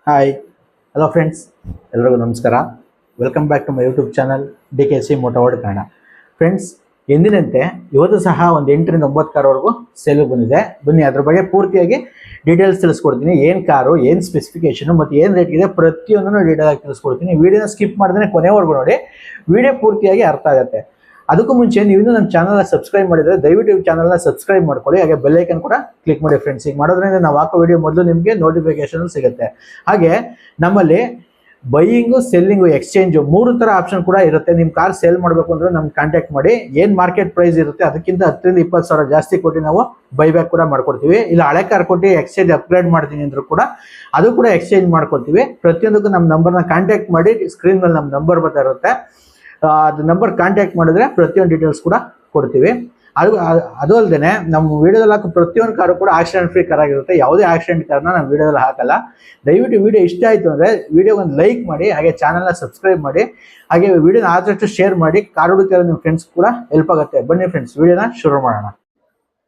Hi hello friends, ಎಲ್ರಿಗೂ ನಮಸ್ಕಾರ. Welcome back to my YouTube channel DKC ಮೋಟೋವರ್ಡ್ Kannada. Friends, ಎಂದಿನಂತೆ ಇವತ್ತು ಸಹ ಒಂದು 8ರಿಂದ 9 ಕಾರ್ವರೆಗೂ ಸೇಲ್ ಬಂದಿದೆ. ಬನ್ನಿ ಅದ್ರ ಬಗ್ಗೆ ಪೂರ್ತಿಯಾಗಿ ಡೀಟೇಲ್ಸ್ ತಿಳಿಸ್ಕೊಡ್ತೀನಿ. ಏನು ಕಾರು, ಏನು ಸ್ಪೆಸಿಫಿಕೇಶನ್ ಮತ್ತು ಏನು ರೇಟ್ ಇದೆ ಪ್ರತಿಯೊಂದನ್ನು ಡೀಟೇಲ್ ಆಗಿ ತಿಳಿಸ್ಕೊಡ್ತೀನಿ. ವಿಡಿಯೋನ ಸ್ಕಿಪ್ ಮಾಡಿದ್ರೆ ಕೊನೆವರೆಗೂ ನೋಡಿ, ವಿಡಿಯೋ ಪೂರ್ತಿಯಾಗಿ ಅರ್ಥ ಆಗುತ್ತೆ. ಅದಕ್ಕೂ ಮುಂಚೆ ನೀವು ಇನ್ನೂ ನಮ್ಮ ಚಾನಲ್ನ ಸಬ್ಸ್ಕ್ರೈಬ್ ಮಾಡಿದರೆ ದಯವಿಟ್ಟು ಈ ಚಾನಲ್ನ ಸಬ್ಸ್ಕ್ರೈಬ್ ಮಾಡ್ಕೊಳ್ಳಿ. ಹಾಗೆ ಬೆಲ್ ಐಕನ್ ಕೂಡ ಕ್ಲಿಕ್ ಮಾಡಿ ಫ್ರೆಂಡ್ಸ್. ಈಗ ಮಾಡೋದ್ರಿಂದ ನಾವು ಹಾಕೋ ವಿಡಿಯೋ ಮೊದಲು ನಿಮಗೆ ನೋಟಿಫಿಕೇಶನ್ ಸಿಗುತ್ತೆ. ಹಾಗೆ ನಮ್ಮಲ್ಲಿ ಬೈಯಿಂಗು, ಸೆಲ್ಲಿಂಗು, ಎಕ್ಸ್ಚೇಂಜು 3 ಥರ ಆಪ್ಷನ್ ಕೂಡ ಇರುತ್ತೆ. ನಿಮ್ಮ ಕಾರ್ ಸೇಲ್ ಮಾಡಬೇಕು ಅಂದರೆ ನಮ್ಗೆ ಕಾಂಟ್ಯಾಕ್ಟ್ ಮಾಡಿ. ಏನು ಮಾರ್ಕೆಟ್ ಪ್ರೈಸ್ ಇರುತ್ತೆ ಅದಕ್ಕಿಂತ 10ರಿಂದ 20 ಸಾವಿರ ಜಾಸ್ತಿ ಕೊಟ್ಟು ನಾವು ಬೈಬ್ಯಾಕ್ ಕೂಡ ಮಾಡ್ಕೊಡ್ತೀವಿ. ಇಲ್ಲ ಹಳೆ ಕಾರ್ ಕೊಟ್ಟು ಎಕ್ಸ್ಚೇಂಜ್ ಅಪ್ಗ್ರೇಡ್ ಮಾಡ್ತೀನಿ ಅಂದರೂ ಕೂಡ ಅದು ಕೂಡ ಎಕ್ಸ್ಚೇಂಜ್ ಮಾಡ್ಕೊಡ್ತೀವಿ. ಪ್ರತಿಯೊಂದಕ್ಕೂ ನಮ್ಮ ನಂಬರ್ನ ಕಾಂಟ್ಯಾಕ್ಟ್ ಮಾಡಿ. ಸ್ಕ್ರೀನ್ ಮೇಲೆ ನಮ್ಮ ನಂಬರ್ ಬರ್ತಾ ಇರುತ್ತೆ, ಅದು ನಂಬರ್ ಕಾಂಟ್ಯಾಕ್ಟ್ ಮಾಡಿದ್ರೆ ಪ್ರತಿಯೊಂದು ಡೀಟೇಲ್ಸ್ ಕೂಡ ಕೊಡ್ತೀವಿ. ಅದು ಅಲ್ಲದೆ ನಮ್ಮ ವಿಡಿಯೋದಲ್ಲಿ ಹಾಕೋ ಪ್ರತಿಯೊಂದು ಕಾರು ಕೂಡ ಆಕ್ಸಿಡೆಂಟ್ ಫ್ರೀ ಕಾರ್ ಆಗಿರುತ್ತೆ. ಯಾವುದೇ ಆಕ್ಸಿಡೆಂಟ್ ಕಾರ್ನ ನಮ್ಮ ವಿಡಿಯೋದಲ್ಲಿ ಹಾಕಲ್ಲ. ದಯವಿಟ್ಟು ವಿಡಿಯೋ ಇಷ್ಟ ಆಯಿತು ಅಂದರೆ ವಿಡಿಯೋಗೆ ಒಂದು ಲೈಕ್ ಮಾಡಿ, ಹಾಗೆ ಚಾನಲ್ನ ಸಬ್ಸ್ಕ್ರೈಬ್ ಮಾಡಿ, ಹಾಗೆ ವಿಡಿಯೋನ ಆದಷ್ಟು ಶೇರ್ ಮಾಡಿ. ಕಾರ್ ಹುಡುಕಿರೋ ನಿಮ್ಮ ಫ್ರೆಂಡ್ಸ್ ಕೂಡ ಹೆಲ್ಪ್ ಆಗುತ್ತೆ. ಬನ್ನಿ ಫ್ರೆಂಡ್ಸ್, ವಿಡಿಯೋನ ಶುರು ಮಾಡೋಣ.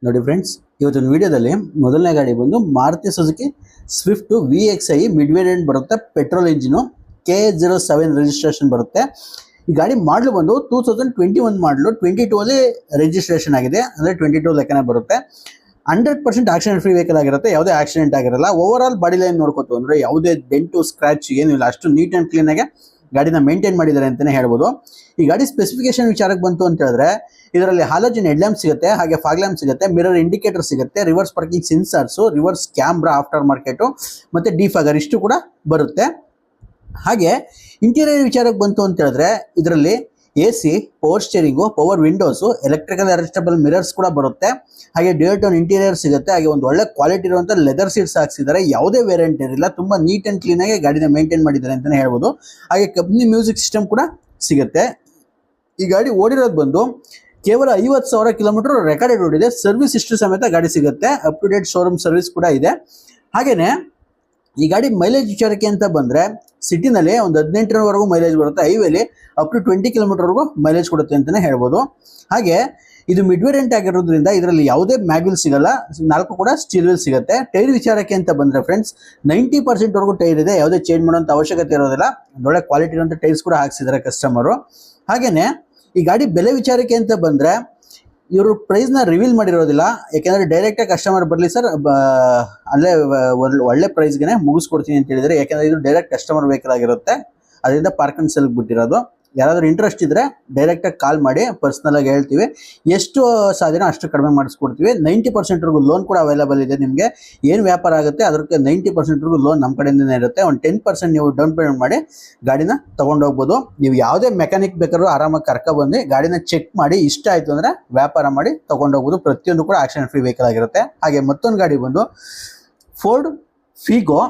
ನೋಡಿ ಫ್ರೆಂಡ್ಸ್, ಇವತ್ತಿನ ವಿಡಿಯೋದಲ್ಲಿ ಮೊದಲನೇ ಗಾಡಿ ಬಂದು Maruti Suzuki Swift VXi mid variant ಬರುತ್ತೆ. ಪೆಟ್ರೋಲ್ ಇಂಜಿನು, K07 ರಿಜಿಸ್ಟ್ರೇಷನ್ ಬರುತ್ತೆ. ಈ ಗಾಡಿ ಮಾಡಲು ಬಂದು 2021 ಮಾಡಲು 22 ಅಲ್ಲಿ ರಿಜಿಸ್ಟ್ರೇಷನ್ ಆಗಿದೆ. ಅಂದರೆ 22 ಲೆಕ್ಕನೇ ಬರುತ್ತೆ. 100% ಆಕ್ಸಿಡೆಂಟ್ ಫ್ರೀ ವೆಹಿಕಲ್ ಆಗಿರುತ್ತೆ. ಯಾವುದೇ ಆಕ್ಸಿಡೆಂಟ್ ಆಗಿರಲ್ಲ. ಓವರ್ ಆಲ್ ಬಾಡಿ ಲೈನ್ ನೋಡ್ಕೊತು ಅಂದರೆ ಯಾವುದೇ ಡೆಂಟು, ಸ್ಕ್ರಾಚ್ ಏನೂ ಇಲ್ಲ. ಅಷ್ಟು ನೀಟ್ ಆ್ಯಂಡ್ ಕ್ಲೀನಾಗೆ ಗಾಡಿನ ಮೇಂಟೈನ್ ಮಾಡಿದ್ದಾರೆ ಅಂತಲೇ ಹೇಳ್ಬೋದು. ಈ ಗಾಡಿ ಸ್ಪೆಸಿಫಿಕೇಶನ್ ವಿಚಾರಕ್ಕೆ ಬಂತು ಅಂತ ಹೇಳಿದ್ರೆ, ಇದರಲ್ಲಿ ಹಾಲೋಜನ್ ಹೆಡ್ ಲ್ಯಾಂಪ್ ಸಿಗುತ್ತೆ, ಹಾಗೆ ಫಾಗ್ ಲ್ಯಾಂಪ್ ಸಿಗುತ್ತೆ, ಮಿರರ್ ಇಂಡಿಕೇಟರ್ ಸಿಗುತ್ತೆ, reverse parking sensors, reverse camera, after market ಮತ್ತು ಡಿಫಾಗರ್ ಇಷ್ಟು ಕೂಡ ಬರುತ್ತೆ. ಹಾಗೆ ಇಂಟೀರಿಯರ್ ವಿಚಾರಕ್ಕೆ ಬಂತು ಅಂತ ಹೇಳಿದ್ರೆ, ಇದರಲ್ಲಿ AC, power steering, power windows, electrical adjustable mirrors ಕೂಡ ಬರುತ್ತೆ. ಹಾಗೆ ಡ್ಯೂಯಲ್ ಟೋನ್ ಇಂಟೀರಿಯರ್ ಸಿಗುತ್ತೆ. ಹಾಗೆ ಒಂದು ಒಳ್ಳೆ ಕ್ವಾಲಿಟಿ ಇರುವಂಥ ಲೆದರ್ ಸೀಟ್ಸ್ ಹಾಕ್ಸಿದ್ದಾರೆ. ಯಾವುದೇ ವೇರಿಯಂಟ್ ಇರಲಿಲ್ಲ, ತುಂಬ ನೀಟ್ ಆ್ಯಂಡ್ ಕ್ಲೀನಾಗಿ ಗಾಡಿನ ಮೇಂಟೈನ್ ಮಾಡಿದ್ದಾರೆ ಅಂತಲೇ ಹೇಳ್ಬೋದು. ಹಾಗೆ ಕಂಪ್ನಿ ಮ್ಯೂಸಿಕ್ ಸಿಸ್ಟಮ್ ಕೂಡ ಸಿಗುತ್ತೆ. ಈ ಗಾಡಿ ಓಡಿರೋದು ಬಂದು ಕೇವಲ 50,000 ಕಿಲೋಮೀಟರ್ ರೆಕಾರ್ಡೆಡ್ ಓಡಿದೆ. ಸರ್ವಿಸ್ ಇಷ್ಟು ಸಮೇತ ಗಾಡಿ ಸಿಗುತ್ತೆ. Up to date showroom service ಕೂಡ ಇದೆ. ಹಾಗೆಯೇ ಈ ಗಾಡಿ ಮೈಲೇಜ್ ವಿಚಾರಕ್ಕೆ ಅಂತ ಬಂದರೆ, ಸಿಟಿನಲ್ಲಿ ಒಂದು 18ರವರೆಗೂ ಮೈಲೇಜ್ ಬರುತ್ತೆ. ಹೈವೇಲಿ ಅಪ್ ಟು 20 ಕಿಲೋಮೀಟರ್ವರೆಗೂ ಮೈಲೇಜ್ ಕೊಡುತ್ತೆ ಅಂತಲೇ ಹೇಳ್ಬೋದು. ಹಾಗೆ ಇದು ಮಿಡ್ ವೇರಿಯಂಟ್ ಆಗಿರೋದ್ರಿಂದ ಇದರಲ್ಲಿ ಯಾವುದೇ ಮ್ಯಾಗ್ವಿಲ್ ಸಿಗಲ್ಲ. 4 ಕೂಡ ಸ್ಟೀಲ್ ವೀಲ್ ಸಿಗುತ್ತೆ. ಟೈರ್ ವಿಚಾರಕ್ಕೆ ಅಂತ ಬಂದರೆ ಫ್ರೆಂಡ್ಸ್, 90%ವರೆಗೂ ಟೈರ್ ಇದೆ. ಯಾವುದೇ ಚೇಂಜ್ ಮಾಡೋಂಥ ಅವಶ್ಯಕತೆ ಇರೋದಿಲ್ಲ. ಒಳ್ಳೆ ಕ್ವಾಲಿಟಿ ಇರುವಂಥ ಟೈರ್ಸ್ ಕೂಡ ಹಾಕ್ಸಿದ್ದಾರೆ ಕಸ್ಟಮರು. ಹಾಗೆಯೇ ಈ ಗಾಡಿ ಬೆಲೆ ವಿಚಾರಕ್ಕೆ ಅಂತ ಬಂದರೆ, ಇವರು ಪ್ರೈಸ್ನ ರಿವೀಲ್ ಮಾಡಿರೋದಿಲ್ಲ. ಯಾಕೆಂದರೆ ಡೈರೆಕ್ಟಾಗಿ ಕಸ್ಟಮರ್ ಬರಲಿ ಸರ್, ಅಲ್ಲೇ ಒಳ್ಳೆ ಪ್ರೈಸ್ಗೆ ಮುಗಿಸ್ಕೊಡ್ತೀನಿ ಅಂತ ಹೇಳಿದರೆ. ಯಾಕೆಂದರೆ ಇದು ಡೈರೆಕ್ಟ್ ಕಸ್ಟಮರ್ ವೆಹಿಕಲ್ ಆಗಿರುತ್ತೆ. ಅದರಿಂದ ಪಾರ್ಕ್ ಆ್ಯಂಡ್ ಸೆಲ್ಗೆ ಬಿಟ್ಟಿರೋದು. ಯಾರಾದರೂ ಇಂಟ್ರೆಸ್ಟ್ ಇದ್ದರೆ ಡೈರೆಕ್ಟಾಗಿ ಕಾಲ್ ಮಾಡಿ, ಪರ್ಸ್ನಲಾಗಿ ಹೇಳ್ತೀವಿ. ಎಷ್ಟು ಸಾಧ್ಯನೋ ಅಷ್ಟು ಕಡಿಮೆ ಮಾಡಿಸ್ಕೊಡ್ತೀವಿ. 90%ವರೆಗೂ ಲೋನ್ ಕೂಡ ಅವೈಲೇಬಲ್ ಇದೆ. ನಿಮಗೆ ಏನು ವ್ಯಾಪಾರ ಆಗುತ್ತೆ ಅದಕ್ಕೆ 90%ವರೆಗೂ ಲೋನ್ ನಮ್ಮ ಕಡೆಯಿಂದನೇ ಇರುತ್ತೆ. ಒಂದು 10% ನೀವು ಡೌನ್ ಪೇಮೆಂಟ್ ಮಾಡಿ ಗಾಡಿನ ತೊಗೊಂಡೋಗ್ಬೋದು. ನೀವು ಯಾವುದೇ ಮೆಕ್ಯಾನಿಕ್ ಬೇಕಾದ್ರೂ ಆರಾಮಾಗಿ ಕರ್ಕೊಬಂದು ಗಾಡಿನ ಚೆಕ್ ಮಾಡಿ ಇಷ್ಟ ಆಯಿತು ಅಂದರೆ ವ್ಯಾಪಾರ ಮಾಡಿ ತೊಗೊಂಡೋಗ್ಬೋದು. ಪ್ರತಿಯೊಂದು ಕೂಡ ಆಕ್ಸಿಡೆಂಟ್ ಫ್ರೀ ವೆಹಿಕಲ್ ಆಗಿರುತ್ತೆ. ಹಾಗೆ ಮತ್ತೊಂದು ಗಾಡಿ ಬಂದು ಫೋರ್ಡ್ ಫಿಗೋ.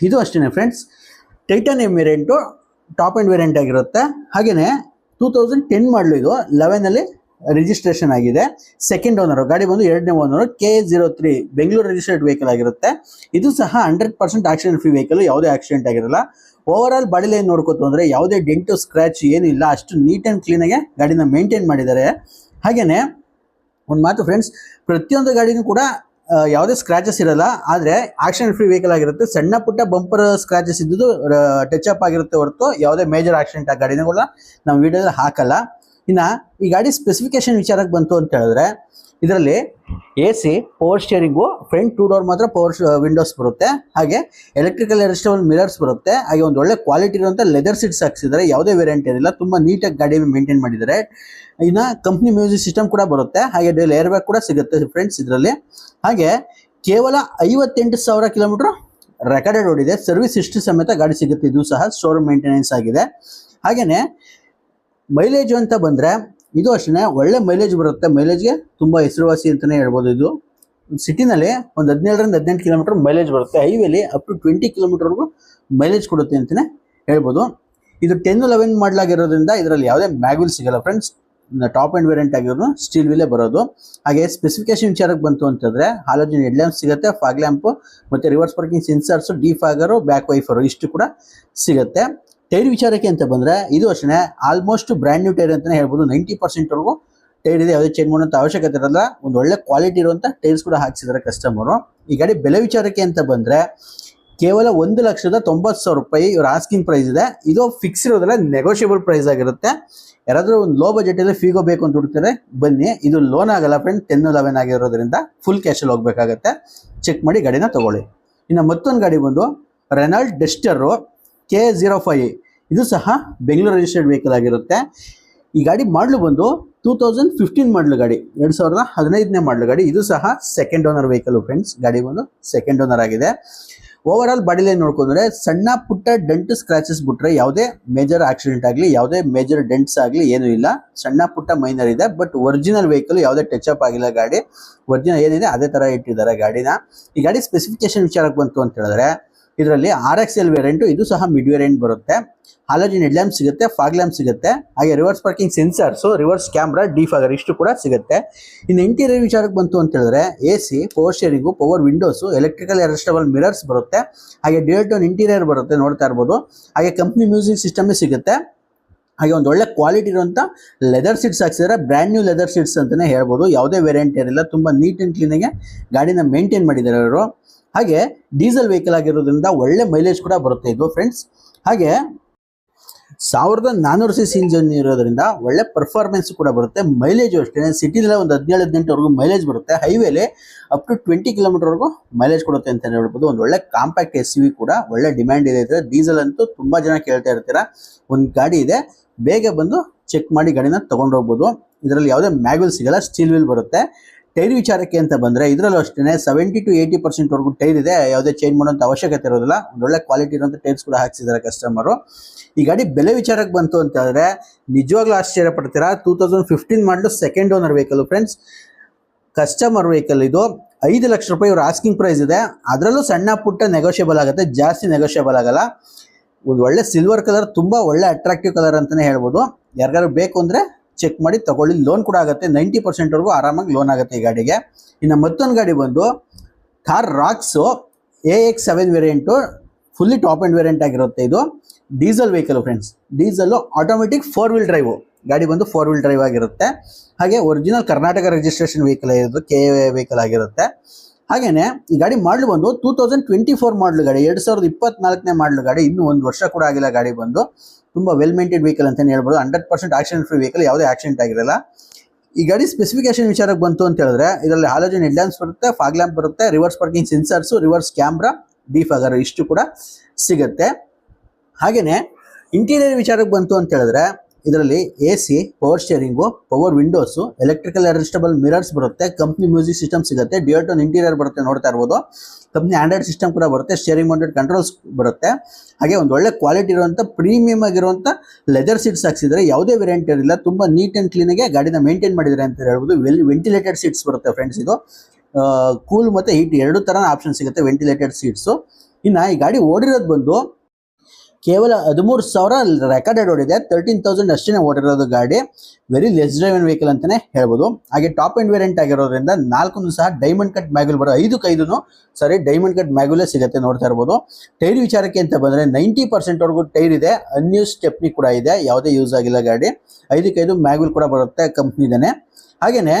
ಇದು ಅಷ್ಟೇ friends, titanium variant, top end variant ಆಗಿರುತ್ತೆ. ಹಾಗೆಯೇ 2010 ಮಾಡಲು ಇದು 11ಅಲ್ಲಿ ರಿಜಿಸ್ಟ್ರೇಷನ್ ಆಗಿದೆ. Second owner. ಗಾಡಿ ಬಂದು 2ನೇ owner. K03 Bengaluru registered vehicle ಆಗಿರುತ್ತೆ. ಇದು ಸಹ 100% ಆಕ್ಸಿಡೆಂಟ್ ಫ್ರೀ ವೆಹಿಕಲ್. ಯಾವುದೇ ಆಕ್ಸಿಡೆಂಟ್ ಆಗಿರಲ್ಲ. ಓವರ್ ಆಲ್ ಬಾಡಿ ಲೈನ್ ನೋಡ್ಕೋತು ಅಂದರೆ ಯಾವುದೇ ಡೆಂಟು, ಸ್ಕ್ರ್ಯಾಚ್ ಏನಿಲ್ಲ. ಅಷ್ಟು ನೀಟ್ ಆ್ಯಂಡ್ ಕ್ಲೀನಾಗೆ ಗಾಡಿನ ಮೇಂಟೈನ್ ಮಾಡಿದ್ದಾರೆ. ಹಾಗೆಯೇ ಒಂದು ಮಾತು ಫ್ರೆಂಡ್ಸ್, ಪ್ರತಿಯೊಂದು ಗಾಡಿನೂ ಕೂಡ ಯಾವುದೇ ಸ್ಕ್ರಾಚಸ್ ಇರಲ್ಲ. ಆದರೆ ಆಕ್ಸಿಡೆಂಟ್ ಫ್ರೀ ವೆಹಿಕಲ್ ಆಗಿರುತ್ತೆ. ಸಣ್ಣ ಪುಟ್ಟ ಬಂಪರ್ ಸ್ಕ್ರಾಚಸ್ ಇದ್ದು ಟಚ್ ಅಪ್ ಆಗಿರುತ್ತೆ ಹೊರತು ಯಾವುದೇ ಮೇಜರ್ ಆಕ್ಸಿಡೆಂಟ್ ಆ ಗಾಡಿನ ಕೂಡ ನಾವು ವಿಡಿಯೋದಲ್ಲಿ ಹಾಕಲ್ಲ. ಇನ್ನು ಈ ಗಾಡಿ ಸ್ಪೆಸಿಫಿಕೇಶನ್ ವಿಚಾರಕ್ಕೆ ಬಂತು ಅಂತ ಹೇಳಿದ್ರೆ, ಇದರಲ್ಲಿ AC, power steering, front 2 door ಮಾತ್ರ ಪವರ್ ವಿಂಡೋಸ್ ಬರುತ್ತೆ. ಹಾಗೆ ಎಲೆಕ್ಟ್ರಿಕಲ್ ಅಡ್ಜಸ್ಟಬಲ್ ಮಿರರ್ಸ್ ಬರುತ್ತೆ. ಹಾಗೆ ಒಂದು ಒಳ್ಳೆ ಕ್ವಾಲಿಟಿ ಇರುವಂಥ ಲೆದರ್ ಸೀಟ್ಸ್ ಹಾಕ್ಸಿದ್ದಾರೆ. ಯಾವುದೇ ವೇರಿಯಂಟ್ ಇರಲಿಲ್ಲ. ತುಂಬ ನೀಟಾಗಿ ಗಾಡಿ ಮೇಂಟೈನ್ ಮಾಡಿದ್ದಾರೆ. ಇನ್ನು ಕಂಪ್ನಿ ಮ್ಯೂಸಿಕ್ ಸಿಸ್ಟಮ್ ಕೂಡ ಬರುತ್ತೆ. ಹಾಗೆ ಡ್ಯೂಯಲ್ ಏರ್ ಬ್ಯಾಗ್ ಕೂಡ ಸಿಗುತ್ತೆ ಫ್ರೆಂಡ್ಸ್ ಇದರಲ್ಲಿ. ಹಾಗೆ ಕೇವಲ 58,000 ಕಿಲೋಮೀಟರ್ ರೆಕಾರ್ಡೆಡ್ ಓಡಿದೆ. ಸರ್ವಿಸ್ ಇಷ್ಟು ಸಮೇತ ಗಾಡಿ ಸಿಗುತ್ತೆ. ಇದು ಸಹ ಶೋರೂಮ್ ಮೇಂಟೆನೆನ್ಸ್ ಆಗಿದೆ. ಹಾಗೆಯೇ ಮೈಲೇಜು ಅಂತ ಬಂದರೆ, ಇದು ಅಷ್ಟೇ ಒಳ್ಳೆ ಮೈಲೇಜ್ ಬರುತ್ತೆ. ಮೈಲೇಜ್ಗೆ ತುಂಬ ಹೆಸರುವಾಸಿ ಅಂತಲೇ ಹೇಳ್ಬೋದು. ಇದು ಸಿಟಿನಲ್ಲಿ ಒಂದು 17ರಿಂದ 18 ಕಿಲೋಮೀಟರ್ ಮೈಲೇಜ್ ಬರುತ್ತೆ. ಹೈವೇಲಿ ಅಪ್ ಟು 20 ಕಿಲೋಮೀಟರ್ವರೆಗೂ ಮೈಲೇಜ್ ಕೊಡುತ್ತೆ ಅಂತಲೇ ಹೇಳ್ಬೋದು. ಇದು 10-11 ಮಾಡಲಾಗಿರೋದ್ರಿಂದ ಇದರಲ್ಲಿ ಯಾವುದೇ ಮ್ಯಾಗ್ವಿಲ್ ಸಿಗಲ್ಲ ಫ್ರೆಂಡ್ಸ್. ಟಾಪ್ ಆ್ಯಂಡ್ ವೇರಿಯಂಟ್ ಆಗಿರೋದು ಸ್ಟೀಲ್ ವೀಲೇ ಬರೋದು. ಹಾಗೆ ಸ್ಪೆಸಿಫಿಕೇಶನ್ ವಿಚಾರಕ್ಕೆ ಬಂತು ಅಂತಂದರೆ, ಹಾಲೋಜನ್ ಹೆಡ್ ಲ್ಯಾಂಪ್ ಸಿಗುತ್ತೆ, ಫಾಗ್ ಲ್ಯಾಂಪು ಮತ್ತು reverse parking sensors, defogger, back wiper ಇಷ್ಟು ಕೂಡ ಸಿಗುತ್ತೆ. ಟೈರ್ ವಿಚಾರಕ್ಕೆ ಅಂತ ಬಂದರೆ, ಇದು ಅಷ್ಟೇ ಆಲ್ಮೋಸ್ಟ್ ಬ್ರ್ಯಾಂಡ್ ನ್ಯೂ ಟೈರ್ ಅಂತಲೇ ಹೇಳ್ಬೋದು. 90%ವರೆಗೂ ಟೈರ್ ಇದೆ. ಯಾವುದೇ ಚೇಂಜ್ ಮಾಡೋಂಥ ಅವಶ್ಯಕತೆ ಇರಲ್ಲ. ಒಂದು ಒಳ್ಳೆ ಕ್ವಾಲಿಟಿ ಇರುವಂಥ ಟೈರ್ಸ್ ಕೂಡ ಹಾಕ್ಸಿದ್ದಾರೆ ಕಸ್ಟಮರು. ಈ ಗಾಡಿ ಬೆಲೆ ವಿಚಾರಕ್ಕೆ ಅಂತ ಬಂದರೆ, ಕೇವಲ 1,90,000 ರೂಪಾಯಿ ಇವ್ರ ಆಸ್ಕಿಂಗ್ ಪ್ರೈಸ್ ಇದೆ. ಇದು ಫಿಕ್ಸ್ ಇರೋದ್ರಲ್ಲಿ ನೆಗೋಷಿಯಬಲ್ ಪ್ರೈಸ್ ಆಗಿರುತ್ತೆ. ಯಾರಾದರೂ ಒಂದು ಲೋ ಬಜೆಟಲ್ಲಿ ಫಿಗೋ ಬೇಕು ಅಂತ ಹುಡುಕ್ತಾರೆ ಬನ್ನಿ. ಇದು ಲೋನ್ ಆಗಲ್ಲ ಫ್ರೆಂಡ್, 10-11 ಆಗಿರೋದ್ರಿಂದ ಫುಲ್ ಕ್ಯಾಶಲ್ಲಿ ಹೋಗ್ಬೇಕಾಗತ್ತೆ. ಚೆಕ್ ಮಾಡಿ ಗಾಡಿನ ತಗೊಳ್ಳಿ. ಇನ್ನು ಮತ್ತೊಂದು ಗಾಡಿ ಬಂದು ರೆನಾಲ್ಟ್ ಡಸ್ಟರು K05. ಇದು ಸಹ ಬೆಂಗಳೂರು ರಿಜಿಸ್ಟರ್ಡ್ ವೆಹಿಕಲ್ ಆಗಿರುತ್ತೆ. ಈ ಗಾಡಿ ಮಾಡಲು ಬಂದು 2015 ಮಾಡಲು ಗಾಡಿ, 2015ನೇ ಮಾಡಲು ಗಾಡಿ. ಇದು ಸಹ ಸೆಕೆಂಡ್ ಓನರ್ ವೆಹಿಕಲ್ ಫ್ರೆಂಡ್ಸ್. ಗಾಡಿ ಬಂದು ಸೆಕೆಂಡ್ ಓನರ್ ಆಗಿದೆ. ಓವರ್ ಆಲ್ ಬಾಡಿ ಲೈನ್ ನೋಡ್ಕೊಂಡ್ರೆ ಸಣ್ಣ ಪುಟ್ಟ ಡೆಂಟ್ ಸ್ಕ್ರಾಚಸ್ ಬಿಟ್ರೆ ಯಾವುದೇ ಮೇಜರ್ ಆಕ್ಸಿಡೆಂಟ್ ಆಗಲಿ, ಯಾವುದೇ ಮೇಜರ್ ಡೆಂಟ್ಸ್ ಆಗಲಿ ಏನೂ ಇಲ್ಲ. ಸಣ್ಣ ಪುಟ್ಟ ಮೈನರ್ ಇದೆ, ಬಟ್ ಒರಿಜಿನಲ್ ವೆಹಿಕಲ್ ಯಾವುದೇ ಟಚ್ ಅಪ್ ಆಗಿಲ್ಲ. ಗಾಡಿ ಒರಿಜಿನಲ್ ಏನಿದೆ ಅದೇ ತರ ಇಟ್ಟಿದ್ದಾರೆ ಗಾಡಿನ. ಈ ಗಾಡಿ ಸ್ಪೆಸಿಫಿಕೇಶನ್ ವಿಚಾರಕ್ಕೆ ಬಂತು ಅಂತ ಹೇಳಿದ್ರೆ ಇದರಲ್ಲಿ RXL ವೇರಿಯಂಟ್, ಇದು ಸಹ ಮಿಡ್ ವೇರಿಯಂಟ್ ಬರುತ್ತೆ. ಹಾಲೋಜನ್ ಹೆಡ್ ಲ್ಯಾಂಪ್ ಸಿಗುತ್ತೆ, ಫಾಗ್ ಲ್ಯಾಂಪ್ ಸಿಗುತ್ತೆ, ಹಾಗೆ reverse parking sensors, reverse camera, defogger ಇಷ್ಟು ಕೂಡ ಸಿಗುತ್ತೆ. ಇನ್ನು ಇಂಟೀರಿಯರ್ ವಿಚಾರಕ್ಕೆ ಬಂತು ಅಂತ ಹೇಳಿದ್ರೆ AC, power steering, power Windows, electrical adjustable mirrors ಬರುತ್ತೆ, ಹಾಗೆ ಡ್ಯೂಯಲ್ ಟೋನ್ ಇಂಟೀರಿಯರ್ ಬರುತ್ತೆ, ನೋಡ್ತಾ ಇರ್ಬೋದು. ಹಾಗೆ ಕಂಪ್ನಿ ಮ್ಯೂಸಿಕ್ ಸಿಸ್ಟಮೇ ಸಿಗುತ್ತೆ. ಹಾಗೆ ಒಂದು ಒಳ್ಳೆ ಕ್ವಾಲಿಟಿ ಇರುವಂಥ ಲೆದರ್ ಸೀಟ್ಸ್ ಹಾಕ್ಸಿದ್ರೆ, ಬ್ರ್ಯಾಂಡ್ ನ್ಯೂ ಲೆದರ್ ಸೀಟ್ಸ್ ಅಂತಲೇ ಹೇಳ್ಬೋದು. ಯಾವುದೇ ವೇರಿಯಂಟ್ ಏನಿಲ್ಲ, ತುಂಬ ನೀಟ್ ಆ್ಯಂಡ್ ಕ್ಲೀನಾಗಿ ಗಾಡಿನ ಮೇಂಟೈನ್ ಮಾಡಿದ್ದಾರೆ ಅವರು. ಹಾಗೆ ಡೀಸೆಲ್ ವೆಹಿಕಲ್ ಆಗಿರೋದ್ರಿಂದ ಒಳ್ಳೆ ಮೈಲೇಜ್ ಕೂಡ ಬರುತ್ತೆ ಇದು ಫ್ರೆಂಡ್ಸ್. ಹಾಗೆ 1400 cc ಇಂಜಿನ್ ಇರೋದ್ರಿಂದ ಒಳ್ಳೆ ಪರ್ಫಾರ್ಮೆನ್ಸ್ ಕೂಡ ಬರುತ್ತೆ. ಮೈಲೇಜ್ ಅಷ್ಟೇ ಸಿಟಿಲೇ ಒಂದು 17-18ವರೆಗೂ ಮೈಲೇಜ್ ಬರುತ್ತೆ. ಹೈವೇಲಿ ಅಪ್ ಟು 20 ಕಿಲೋಮೀಟರ್ವರೆಗೂ ಮೈಲೇಜ್ ಕೊಡುತ್ತೆ ಅಂತ ಹೇಳ್ಬೋದು. ಒಂದು ಒಳ್ಳೆ ಕಾಂಪ್ಯಾಕ್ಟ್ SUV ಕೂಡ ಒಳ್ಳೆ ಡಿಮ್ಯಾಂಡ್ ಇದೆ. ಡೀಸೆಲ್ ಅಂತೂ ತುಂಬ ಜನ ಕೇಳ್ತಾ ಇರ್ತೀರಾ. ಒಂದು ಗಾಡಿ ಇದೆ, ಬೇಗ ಬಂದು ಚೆಕ್ ಮಾಡಿ ಗಾಡಿನ ತೊಗೊಂಡು ಹೋಗ್ಬೋದು. ಇದರಲ್ಲಿ ಯಾವುದೇ ಮ್ಯಾಗ್ವಿಲ್ ಸಿಗಲ್ಲ, ಸ್ಟೀಲ್ ವೀಲ್ ಬರುತ್ತೆ. ಟೈರ್ ವಿಚಾರಕ್ಕೆ ಅಂತ ಬಂದರೆ ಇದರಲ್ಲೂ ಅಷ್ಟೇ 70 to 80% ಟೈರ್ ಇದೆ. ಯಾವುದೇ ಚೇಂಜ್ ಮಾಡೋಂಥ ಅವಶ್ಯಕತೆ ಇರೋದಿಲ್ಲ. ಒಳ್ಳೆ ಕ್ವಾಲಿಟಿ ಇರೋಂಥ ಟೈರ್ಸ್ ಕೂಡ ಹಾಕ್ಸಿದ್ದಾರೆ ಕಸ್ಟಮರು. ಈ ಗಾಡಿ ಬೆಲೆ ವಿಚಾರಕ್ಕೆ ಬಂತು ಅಂತ ಹೇಳಿದ್ರೆ ನಿಜವಾಗ್ಲೂ ಆಶ್ಚರ್ಯ ಪಡ್ತೀರಾ. 2015 ಮಾಡಲು second owner vehicle friends, customer vehicle. ಇದು 5 ಲಕ್ಷ ರೂಪಾಯಿ ಇವ್ರ ಆಸ್ಕಿಂಗ್ ಪ್ರೈಸ್ ಇದೆ. ಅದರಲ್ಲೂ ಸಣ್ಣ ಪುಟ್ಟ ನೆಗೋಷಿಯಬಲ್ ಆಗುತ್ತೆ, ಜಾಸ್ತಿ ನೆಗೋಷಿಯಬಲ್ ಆಗಲ್ಲ. ಒಂದು ಒಳ್ಳೆ ಸಿಲ್ವರ್ ಕಲರ್, ತುಂಬ ಒಳ್ಳೆ ಅಟ್ರಾಕ್ಟಿವ್ ಕಲರ್ ಅಂತಲೇ ಹೇಳ್ಬೋದು. ಯಾರಿಗಾರು ಬೇಕು ಅಂದರೆ ಚೆಕ್ ಮಾಡಿ ತಗೊಳ್ಳಿ. ಲೋನ್ ಕೂಡ ಆಗುತ್ತೆ, 90%ವರೆಗೂ ಆರಾಮಾಗಿ ಲೋನ್ ಆಗುತ್ತೆ ಈ ಗಾಡಿಗೆ. ಇನ್ನು ಮತ್ತೊಂದು ಗಾಡಿ ಬಂದು Thar rocks AX7 variant, fully top end variant ಆಗಿರುತ್ತೆ. ಇದು diesel vehicle friends. Diesel automatic 4 wheel drive ಗಾಡಿ ಬಂದು 4 ವೀಲ್ ಡ್ರೈವ್ ಆಗಿರುತ್ತೆ. ಹಾಗೆ ಒರಿಜಿನಲ್ ಕರ್ನಾಟಕ ರಿಜಿಸ್ಟ್ರೇಷನ್ ವೆಹಿಕಲ್ ಆಗಿರೋದು, KA ವೆಹಿಕಲ್ ಆಗಿರುತ್ತೆ. ಹಾಗೆಯೇ ಈ ಗಾಡಿ ಮಾಡಲು ಬಂದು 2024 ಮಾಡಲು ಗಾಡಿ, 2024ನೇ ಮಾಡಲು ಗಾಡಿ. ಇನ್ನೂ 1 ವರ್ಷ ಕೂಡ ಆಗಿಲ್ಲ ಗಾಡಿ ಬಂದು. ತುಂಬ ವೆಲ್ ಮೇಂಟೈನ್ ವೆಹಿಕಲ್ ಅಂತಲೇ ಹೇಳ್ಬೋದು. 100% ಆಕ್ಸಿಡೆಂಟ್ ಫ್ರೀ ವೆಹಿಕಲ್, ಯಾವುದೇ ಆಕ್ಸಿಡೆಂಟ್ ಆಗಿರಲ್ಲ. ಈ ಗಾಡಿ ಸ್ಪೆಸಿಫಿಕೇಶನ್ ವಿಚಾರಕ್ಕೆ ಬಂತು ಅಂತ ಹೇಳಿದ್ರೆ ಇದರಲ್ಲಿ ಹಾಲೋಜನ್ ಹೆಡ್ ಲ್ಯಾಂಪ್ಸ್ ಬರುತ್ತೆ, ಫಾಗ್ ಲ್ಯಾಂಪ್ ಬರುತ್ತೆ, reverse parking sensors, reverse camera, defogger ಇಷ್ಟು ಕೂಡ ಸಿಗುತ್ತೆ. ಹಾಗೆಯೇ ಇಂಟೀರಿಯರ್ ವಿಚಾರಕ್ಕೆ ಬಂತು ಅಂತ ಹೇಳಿದ್ರೆ ಇದರಲ್ಲಿ AC, power steering, power windows, electrical adjustable mirrors ಬರುತ್ತೆ, ಕಂಪ್ನಿ ಮ್ಯೂಸಿಕ್ ಸಿಸ್ಟಮ್ ಸಿಗುತ್ತೆ, ಡ್ಯೂಯಲ್ ಟೋನ್ ಇಂಟೀರಿಯರ್ ಬರುತ್ತೆ, ನೋಡ್ತಾ ಇರ್ಬೋದು. ಕಂಪ್ನಿ ಆಂಡ್ರಾಯ್ಡ್ ಸಿಸ್ಟಮ್ ಕೂಡ ಬರುತ್ತೆ, ಸ್ಟೇರಿಂಗ್ ಮೌಂಟೆಡ್ ಕಂಟ್ರೋಲ್ಸ್ ಬರುತ್ತೆ. ಹಾಗೆ ಒಂದು ಒಳ್ಳೆ ಕ್ವಾಲಿಟಿ ಇರುವಂಥ ಪ್ರೀಮಿಯಮ್ ಆಗಿರುವಂಥ ಲೆದರ್ ಸೀಟ್ಸ್ ಹಾಕ್ಸಿದ್ರೆ ಯಾವುದೇ ವೇರಿಯಂಟ್ ಇರಲಿಲ್ಲ. ತುಂಬ ನೀಟ್ ಆ್ಯಂಡ್ ಕ್ಲೀನಾಗಿ ಗಾಡಿನ ಮೇಂಟೈನ್ ಮಾಡಿದ್ದಾರೆ ಅಂತ ಹೇಳ್ಬೋದು. ವೆಂಟಿಲೇಟೆಡ್ ಸೀಟ್ಸ್ ಬರುತ್ತೆ ಫ್ರೆಂಡ್ಸ್. ಇದು ಕೂಲ್ ಮತ್ತು ಹೀಟ್ ಎರಡು ಥರ ಆಪ್ಷನ್ ಸಿಗುತ್ತೆ ವೆಂಟಿಲೇಟೆಡ್ ಸೀಟ್ಸು. ಇನ್ನು ಈ ಗಾಡಿ ಓಡಿರೋದು ಬಂದು ಕೇವಲ 13,000 ರೆಕಾರ್ಡೆಡ್ ಓಡಿದೆ, 13,000 ಅಷ್ಟೇ ಓಡಿರೋದು ಗಾಡಿ. ವೆರಿ ಲೆಸ್ ಡ್ರೈವನ್ ವೆಹಿಕಲ್ ಅಂತಲೇ ಹೇಳ್ಬೋದು. ಹಾಗೆ ಟಾಪ್ ಆ್ಯಂಡ್ ವೇರಿಯಂಟ್ ಆಗಿರೋದ್ರಿಂದ 4 ಸಹ ಡೈಮಂಡ್ ಕಟ್ ಮ್ಯಾಗ್ವಿಲ್ ಬರೋ, 5 ಡೈಮಂಡ್ ಕಟ್ ಮ್ಯಾಗ್ವಿಲೇ ಸಿಗುತ್ತೆ, ನೋಡ್ತಾ ಇರ್ಬೋದು. ಟೈರ್ ವಿಚಾರಕ್ಕೆ ಅಂತ ಬಂದರೆ 90%ವರೆಗೂ ಟೈರ್ ಇದೆ, ಅನ್ಯೂಸ್ ಸ್ಟೆಪ್ನಿ ಕೂಡ ಇದೆ, ಯಾವುದೇ ಯೂಸ್ ಆಗಿಲ್ಲ ಗಾಡಿ. 5 ಮ್ಯಾಗ್ವಿಲ್ ಕೂಡ ಬರುತ್ತೆ, ಕಂಪ್ನಿದೇ. ಹಾಗೆಯೇ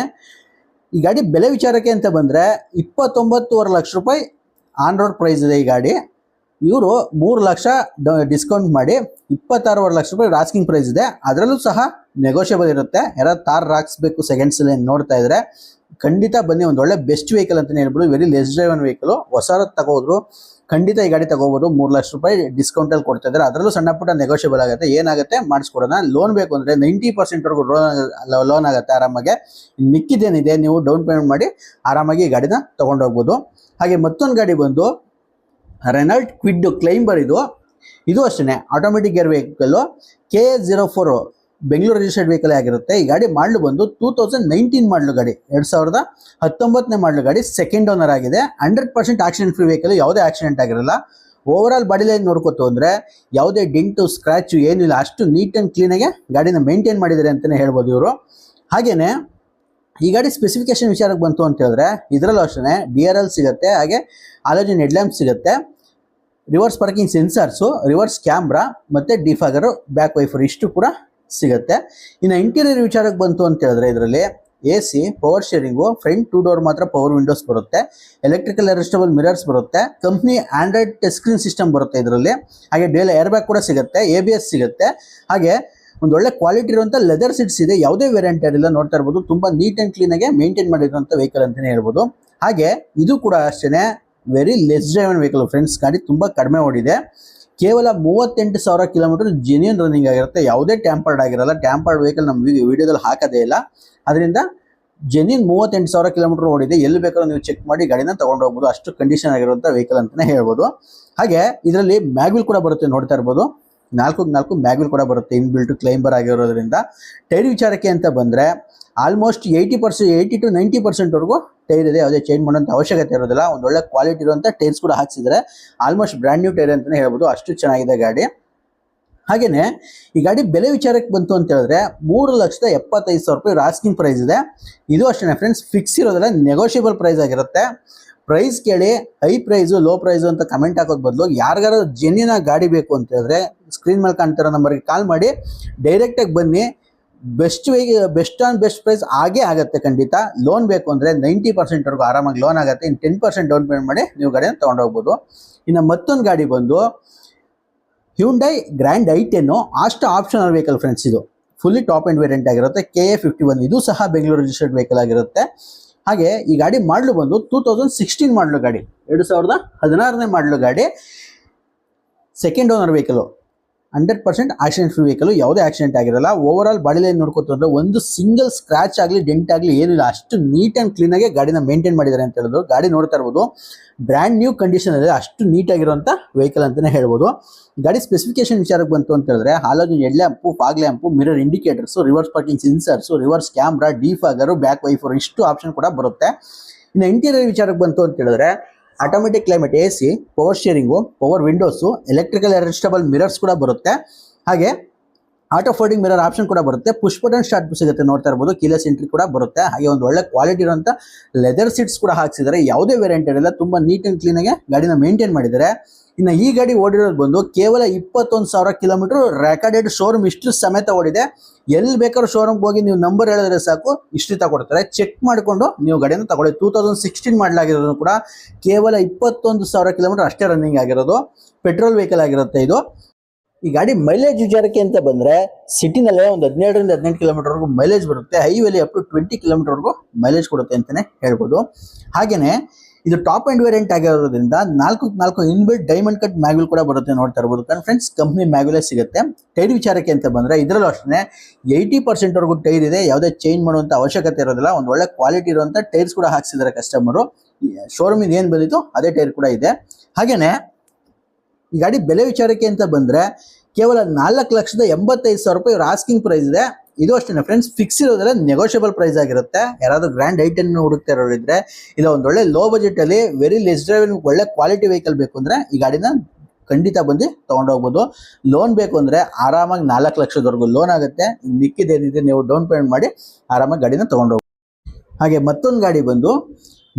ಈ ಗಾಡಿ ಬೆಲೆ ವಿಚಾರಕ್ಕೆ ಅಂತ ಬಂದರೆ 29.5 ಲಕ್ಷ ರೂಪಾಯಿ ಆನ್ ರೋಡ್ ಪ್ರೈಸ್ ಇದೆ ಈ ಗಾಡಿ. ಇವರು 3 ಲಕ್ಷ ಡಿಸ್ಕೌಂಟ್ ಮಾಡಿ 26.5 ಲಕ್ಷ ರೂಪಾಯಿ ಆಸ್ಕಿಂಗ್ ಪ್ರೈಸ್ ಇದೆ. ಅದರಲ್ಲೂ ಸಹ ನೆಗೋಷಿಯಬಲ್ ಇರುತ್ತೆ. ಯಾರು ಥಾರ್ ರಾಕ್ಸ್ ಬೇಕು ಸೆಕೆಂಡ್ಸ್ ನೋಡ್ತಾ ಇದ್ರೆ ಖಂಡಿತ ಬನ್ನಿ. ಒಂದು ಒಳ್ಳೆ ಬೆಸ್ಟ್ ವೆಹಿಕಲ್ ಅಂತಲೇ ಹೇಳ್ಬೋದು. Very less driven vehicle. ಹೊಸದು ತಗೋದ್ರು ಖಂಡಿತ ಈ ಗಾಡಿ ತಗೋಬೋದು. 3 ಲಕ್ಷ ರೂಪಾಯಿ ಡಿಸ್ಕೌಂಟಲ್ಲಿ ಕೊಡ್ತಾ ಇದ್ದಾರೆ. ಅದರಲ್ಲೂ ಸಣ್ಣ ಪುಟ್ಟ ನೆಗೋಷಿಯಬಲ್ ಆಗುತ್ತೆ, ಏನಾಗುತ್ತೆ ಮಾಡಿಸ್ಕೊಡೋಣ. ಲೋನ್ ಬೇಕು ಅಂದರೆ 90%ವರೆಗೂ ಲೋನ್ ಆಗುತ್ತೆ ಆರಾಮಾಗೆ. ಮಿಕ್ಕಿದೇನಿದೆ ನೀವು ಡೌನ್ ಪೇಮೆಂಟ್ ಮಾಡಿ ಆರಾಮಾಗಿ ಈ ಗಾಡಿನ ತೊಗೊಂಡೋಗ್ಬೋದು. ಹಾಗೆ ಮತ್ತೊಂದು ಗಾಡಿ ಬಂದು ರೆನಾಲ್ಟ್ ಕ್ವಿಡ್ ಕ್ಲೈಂಬರ್. ಇದು ಅಷ್ಟೇ automatic gear vehicle, KA04 Bengaluru registered vehicle ಆಗಿರುತ್ತೆ. ಈ ಗಾಡಿ ಮಾಡಲು ಬಂದು 2019 ಮಾಡಲು ಗಾಡಿ, 2019ನೇ ಮಾಡಲು ಗಾಡಿ, ಸೆಕೆಂಡ್ ಓನರ್ ಆಗಿದೆ. 100% ಆಕ್ಸಿಡೆಂಟ್ ಫ್ರೀ ವೆಹಿಕಲ್, ಯಾವುದೇ ಆಕ್ಸಿಡೆಂಟ್ ಆಗಿರಲ್ಲ. ಓವರ್ ಆಲ್ ಬಾಡಿ ಲೈನ್ ನೋಡ್ಕೋತು ಅಂದರೆ ಯಾವುದೇ ಡಿಂಟು ಸ್ಕ್ರಾಚು ಏನಿಲ್ಲ, ಅಷ್ಟು ನೀಟ್ ಆ್ಯಂಡ್ ಕ್ಲೀನಾಗೆ ಗಾಡಿನ ಮೇಂಟೈನ್ ಮಾಡಿದ್ದಾರೆ ಅಂತಲೇ ಹೇಳ್ಬೋದು ಇವರು. ಹಾಗೆಯೇ ಈ ಗಾಡಿ ಸ್ಪೆಸಿಫಿಕೇಶನ್ ವಿಚಾರಕ್ಕೆ ಬಂತು ಅಂತ ಹೇಳಿದ್ರೆ ಇದರಲ್ಲೂ ಅಷ್ಟೇ DRL ಸಿಗುತ್ತೆ, ಹಾಗೆ ಹಾಲೋಜನ್ ಹೆಡ್ ಲ್ಯಾಂಪ್ ಸಿಗುತ್ತೆ, reverse parking sensors, reverse camera ಮತ್ತು ಡಿಫಾಗರು, ಬ್ಯಾಕ್ ವೈಫರ್ ಇಷ್ಟು ಕೂಡ ಸಿಗುತ್ತೆ. ಇನ್ನು ಇಂಟೀರಿಯರ್ ವಿಚಾರಕ್ಕೆ ಬಂತು ಅಂತ ಹೇಳಿದ್ರೆ ಇದರಲ್ಲಿ AC, power sharing, front 2 door ಮಾತ್ರ ಪವರ್ ವಿಂಡೋಸ್ ಬರುತ್ತೆ, ಎಲೆಕ್ಟ್ರಿಕಲ್ ಅಡ್ಜಸ್ಟಬಲ್ ಮಿರರ್ಸ್ ಬರುತ್ತೆ, company Android touch screen system ಬರುತ್ತೆ ಇದರಲ್ಲಿ. ಹಾಗೆ ಡ್ಯೂಯಲ್ ಏರ್ ಬ್ಯಾಗ್ ಕೂಡ ಸಿಗುತ್ತೆ, ABS ಸಿಗುತ್ತೆ. ಹಾಗೆ ಒಂದು ಒಳ್ಳೆ ಕ್ವಾಲಿಟಿ ಇರುವಂತ ಲೆದರ್ ಸೀಟ್ಸ್ ಇದೆ, ಯಾವುದೇ ವೇರಿಯಂಟ್ ಇರಲಿಲ್ಲ. ನೋಡ್ತಾ ಇರ್ಬೋದು, ತುಂಬಾ ನೀಟ್ ಅಂಡ್ ಕ್ಲೀನ್ ಆಗಿ ಮೇಂಟೈನ್ ಮಾಡಿರುವಂತ ವೆಹಿಕಲ್ ಅಂತಾನೆ ಹೇಳ್ಬೋದು. ಹಾಗೆ ಇದು ಕೂಡ ಅಷ್ಟೇನೆ very less driven vehicle friends. ಗಾಡಿ ತುಂಬಾ ಕಡಿಮೆ ಓಡಿದೆ, ಕೇವಲ 38,000 ಕಿಲೋಮೀಟರ್ ಜೆನ್ಯೂನ್ ರನ್ನಿಂಗ್ ಆಗಿರುತ್ತೆ, ಯಾವುದೇ ಟ್ಯಾಂಪರ್ಡ್ ಆಗಿರಲ್ಲ. ಟ್ಯಾಂಪರ್ಡ್ ವೆಹಿಕಲ್ ನಮ್ಮ ವಿಡಿಯೋದಲ್ಲಿ ಹಾಕೋದೇ ಇಲ್ಲ, ಅದರಿಂದ ಜೆನ್ಯೂನ್ 38,000 ಕಿಲೋಮೀಟರ್ ಓಡಿದೆ. ಎಲ್ಲಿ ಬೇಕಾದ್ರೂ ನೀವು ಚೆಕ್ ಮಾಡಿ ಗಾಡಿನ ತಗೊಂಡು ಹೋಗ್ಬೋದು, ಅಷ್ಟು ಕಂಡೀಷನ್ ಆಗಿರುವಂಥ ವೆಹಿಕಲ್ ಅಂತಾನೆ ಹೇಳ್ಬೋದು. ಹಾಗೆ ಇದರಲ್ಲಿ ಮ್ಯಾಗ್ವಿಲ್ ಕೂಡ ಬರುತ್ತೆ, ನೋಡ್ತಾ ಇರ್ಬೋದು, 4 ಮ್ಯಾಗ್ವಿಲ್ ಕೂಡ ಬರುತ್ತೆ, ಇನ್ಬಿಲ್ಟ್ ಕ್ಲೈಂಬರ್ ಆಗಿರೋದ್ರಿಂದ. ಟೈರ್ ವಿಚಾರಕ್ಕೆ ಅಂತ ಬಂದರೆ ಆಲ್ಮೋಸ್ಟ್ 80 to 90% ವರೆಗೂ ಟೈರ್ ಇದೆ, ಯಾವುದೇ ಚೇಂಜ್ ಮಾಡೋಂಥ ಅವಶ್ಯಕತೆ ಇರೋದಿಲ್ಲ. ಒಂದು ಒಳ್ಳೆ ಕ್ವಾಲಿಟಿ ಇರುವಂಥ ಟೈರ್ಸ್ ಕೂಡ ಹಾಕ್ಸಿದ್ರೆ, ಆಲ್ಮೋಸ್ಟ್ ಬ್ರ್ಯಾಂಡ್ ನ್ಯೂ ಟೈರ್ ಅಂತಲೇ ಹೇಳ್ಬೋದು, ಅಷ್ಟು ಚೆನ್ನಾಗಿದೆ ಗಾಡಿ. ಹಾಗೇನೆ ಈ ಗಾಡಿ ಬೆಲೆ ವಿಚಾರಕ್ಕೆ ಬಂತು ಅಂತ ಹೇಳಿದ್ರೆ 3,75,000 ರೂಪಾಯಿ ಆಸ್ಕಿಂಗ್ ಪ್ರೈಸ್ ಇದೆ. ಇದು ಅಷ್ಟೇ ಫ್ರೆಂಡ್ಸ್, ಫಿಕ್ಸ್ ಇರೋದಿಲ್ಲ, ನೆಗೋಷಿಯಬಲ್ ಪ್ರೈಸ್ ಆಗಿರುತ್ತೆ. ಪ್ರೈಸ್ ಕೇಳಿ ಹೈ ಪ್ರೈಸು ಲೋ ಪ್ರೈಸು ಅಂತ ಕಮೆಂಟ್ ಹಾಕೋದ್ ಬದಲು ಯಾರಿಗಾರು ಜೆನ್ಯೂನ್ ಗಾಡಿ ಬೇಕು ಅಂತ ಹೇಳಿದ್ರೆ ಸ್ಕ್ರೀನ್ ಮೇಲೆ ಕಾಣ್ತಿರೋ ನಂಬರ್ಗೆ ಕಾಲ್ ಮಾಡಿ ಡೈರೆಕ್ಟಾಗಿ ಬನ್ನಿ. ಬೆಸ್ಟ್ ಆನ್ ಬೆಸ್ಟ್ ಪ್ರೈಸ್ ಆಗೇ ಆಗುತ್ತೆ ಖಂಡಿತ. ಲೋನ್ ಬೇಕು ಅಂದರೆ 90% ವರೆಗೂ ಆರಾಮಾಗಿ ಲೋನ್ ಆಗುತ್ತೆ. ಇನ್ನು 10% ಡೌನ್ ಪೇಮೆಂಟ್ ಮಾಡಿ ನೀವು ಗಾಡಿಯನ್ನು ತೊಗೊಂಡು ಹೋಗ್ಬೋದು. ಇನ್ನು ಮತ್ತೊಂದು ಗಾಡಿ ಬಂದು ಹ್ಯುಂಡೈ ಗ್ರ್ಯಾಂಡ್ i10 ಅಷ್ಟು ಆಪ್ಷನಲ್ ವೆಹಿಕಲ್ ಫ್ರೆಂಡ್ಸ್. ಇದು ಫುಲ್ಲಿ ಟಾಪ್ ಎಂಡ್ ವೇರಿಯಂಟ್ ಆಗಿರುತ್ತೆ, KA51. ಇದು ಸಹ ಬೆಂಗಳೂರು ರಿಜಿಸ್ಟರ್ಡ್ ವೆಹಿಕಲ್ ಆಗಿರುತ್ತೆ. ಹಾಗೆ ಈ ಗಾಡಿ ಮಾಡಲು ಬಂದು 2016 ಮಾಡಲು ಗಾಡಿ, 2016ನೇ ಮಾಡಲು ಗಾಡಿ, second owner vehicle, 100% accident free vehicle, ಯಾವುದೇ ಆಕ್ಸಿಡೆಂಟ್ ಆಗಿರಲ್ಲ. ಓವರ್ ಆಲ್ ಬಾಡಿ ಲೈನ್ ನೋಡ್ಕೊತಂದ್ರೆ ಒಂದು ಸಿಂಗಲ್ ಸ್ಕ್ರಾಚ್ ಆಗಲಿ ಡೆಂಟ್ ಆಗಲಿ ಏನಿಲ್ಲ, ಅಷ್ಟು ನೀಟ್ ಆ್ಯಂಡ್ ಕ್ಲೀನ್ ಆಗಿ ಗಾಡಿನ ಮೇಂಟೈನ್ ಮಾಡಿದ್ದಾರೆ ಅಂತ ಹೇಳಿದ್ರು. ಗಾಡಿ ನೋಡ್ತಾ ಇರ್ಬೋದು, ಬ್ರ್ಯಾಂಡ್ ನ್ಯೂ ಕಂಡೀಷನ್ ಇದೆ, ಅಷ್ಟು ನೀಟಾಗಿರುವಂಥ ವೆಹಿಕಲ್ ಅಂತಲೇ ಹೇಳ್ಬೋದು. ಗಾಡಿ ಸ್ಪೆಸಿಫಿಕೇಶನ್ ವಿಚಾರಕ್ಕೆ ಬಂತು ಅಂತ ಹೇಳಿದ್ರೆ halogen head lamp, fog lamp, mirror indicators, reverse parking sensors, reverse camera, defogger, back wiper, ಇಷ್ಟು ಆಪ್ಷನ್ ಕೂಡ ಬರುತ್ತೆ. ಇನ್ನು ಇಂಟೀರಿಯರ್ ವಿಚಾರಕ್ಕೆ ಬಂತು ಅಂತ ಹೇಳಿದ್ರೆ automatic climate AC, power steering, power windows, electrical adjustable mirrors ಕೂಡ ಬರುತ್ತೆ. ಹಾಗೆ ಆಟೋ ಫೋಲ್ಡಿಂಗ್ ಮಿರರ್ ಆಪ್ಷನ್ ಕೂಡ ಬರುತ್ತೆ, ಪುಷ್ ಬಟನ್ ಸ್ಟಾರ್ಟ್ ಸಿಗುತ್ತೆ, ನೋಡ್ತಾ ಇರ್ಬೋದು, ಕೀಲೆಸ್ ಎಂಟ್ರಿ ಕೂಡ ಬರುತ್ತೆ. ಹಾಗೆ ಒಂದು ಒಳ್ಳೆ ಕ್ವಾಲಿಟಿ ಇರುವಂಥ ಲೆದರ್ ಸೀಟ್ಸ್ ಕೂಡ ಹಾಕ್ಸಿದ್ದಾರೆ, ಯಾವುದೇ ವೇರಿಯಂಟ್ ಇರಲ್ಲ, ತುಂಬ ನೀಟ್ ಆ್ಯಂಡ್ ಕ್ಲೀನಾಗಿ ಗಾಡಿನ ಮೇಂಟೈನ್ ಮಾಡಿದ್ದಾರೆ. ಇನ್ನು ಈ ಗಾಡಿ ಓಡಿರೋದು ಬಂದು ಕೇವಲ 21,000 ಕಿಲೋಮೀಟರ್ ರೆಕಾರ್ಡೆಡ್ ಶೋರೂಮ್ ಇಷ್ಟು ಸಮೇತ ಓಡಿದೆ. ಎಲ್ಲಿ ಬೇಕಾದ್ರೂ ಶೋರೂಮ್ಗೆ ಹೋಗಿ ನೀವು ನಂಬರ್ ಹೇಳಿದ್ರೆ ಸಾಕು, ಇಷ್ಟು ತಗೊಡ್ತಾರೆ, ಚೆಕ್ ಮಾಡಿಕೊಂಡು ನೀವು ಗಾಡಿಯನ್ನು ತಗೊಳ್ಳಿ. 2016 ಮಾಡಲಾಗಿರೋದು ಕೂಡ ಕೇವಲ 21,000 ಕಿಲೋಮೀಟರ್ ಅಷ್ಟೇ ರನ್ನಿಂಗ್ ಆಗಿರೋದು, ಪೆಟ್ರೋಲ್ ವೆಹಿಕಲ್ ಆಗಿರುತ್ತೆ ಇದು. ಈ ಗಾಡಿ ಮೈಲೇಜ್ ವಿಚಾರಕ್ಕೆ ಅಂತ ಬಂದರೆ ಸಿಟಿನಲ್ಲೇ ಒಂದು 17ರಿಂದ 18 ಕಿಲೋಮೀಟರ್ವರೆಗೂ ಮೈಲೇಜ್ ಬರುತ್ತೆ, ಹೈವೇಲಿ ಅಪ್ ಟು 20 ಕಿಲೋಮೀಟರ್ವರೆಗೂ ಮೈಲೇಜ್ ಕೊಡುತ್ತೆ ಅಂತಲೇ ಹೇಳ್ಬೋದು. ಹಾಗೆಯೇ ಇದು ಟಾಪ್ ಎಂಡ್ ವೇರಿಯಂಟ್ ಆಗಿರೋದ್ರಿಂದ 4 ಇನ್ಬಿಲ್ಟ್ ಡೈಮಂಡ್ ಕಟ್ ಮ್ಯಾಗ್ವಿಲ್ ಕೂಡ ಬರುತ್ತೆ, ನೋಡ್ತಾ ಇರ್ಬೋದು ಫ್ರೆಂಡ್ಸ್. ಕಂಪ್ನಿ ಮ್ಯಾಗ್ವಿಲೇ ಸಿಗುತ್ತೆ. ಟೈರ್ ವಿಚಾರಕ್ಕೆ ಅಂತ ಬಂದರೆ ಇದರಲ್ಲೂ ಅಷ್ಟೇ 80% ವರೆಗೂ ಟೈರ್ ಇದೆ, ಯಾವುದೇ ಚೇಂಜ್ ಮಾಡುವಂಥ ಅವಶ್ಯಕತೆ ಇರೋದಿಲ್ಲ. ಒಂದು ಒಳ್ಳೆ ಕ್ವಾಲಿಟಿ ಇರುವಂಥ ಟೈರ್ಸ್ ಕೂಡ ಹಾಕ್ಸಿದ್ದಾರೆ ಕಸ್ಟಮರು. ಶೋರೂಮಿಂದ ಏನು ಬಂದಿತ್ತು ಅದೇ ಟೈರ್ ಕೂಡ ಇದೆ. ಹಾಗೆಯೇ ಈ ಗಾಡಿ ಬೆಲೆ ವಿಚಾರಕ್ಕೆ ಅಂತ ಬಂದರೆ ಕೇವಲ 4,85,000 ರೂಪಾಯಿ ಆಸ್ಕಿಂಗ್ ಪ್ರೈಸ್ ಇದೆ. ಇದು ಅಷ್ಟೇ ಫ್ರೆಂಡ್ಸ್, ಫಿಕ್ಸ್ ಇರೋದ್ರೆ ನೆಗೋಷಿಯಬಲ್ ಪ್ರೈಸ್ ಆಗಿರುತ್ತೆ. ಯಾರಾದರೂ ಗ್ರ್ಯಾಂಡ್ i10 ಹುಡುಕ್ತಾ ಇರೋರಿದ್ರೆ, ಇಲ್ಲ ಒಂದು ಒಳ್ಳೆ ಲೋ ಬಜೆಟಲ್ಲಿ ವೆರಿ ಲೆಸ್ ಡ್ರೈವಿಂಗ್ ಒಳ್ಳೆ ಕ್ವಾಲಿಟಿ ವೆಹಿಕಲ್ ಬೇಕು ಅಂದರೆ ಈ ಗಾಡಿನ ಖಂಡಿತ ಬಂದು ತೊಗೊಂಡೋಗ್ಬೋದು. ಲೋನ್ ಬೇಕು ಅಂದರೆ ಆರಾಮಾಗಿ 4 ಲಕ್ಷದವರೆಗೂ ಲೋನ್ ಆಗುತ್ತೆ. ಮಿಕ್ಕಿದೇನಿದೆ ನೀವು ಡೌನ್ ಪೇಮೆಂಟ್ ಮಾಡಿ ಆರಾಮಾಗಿ ಗಾಡಿನ ತೊಗೊಂಡೋಗ್ಬೋದು. ಹಾಗೆ ಮತ್ತೊಂದು ಗಾಡಿ ಬಂದು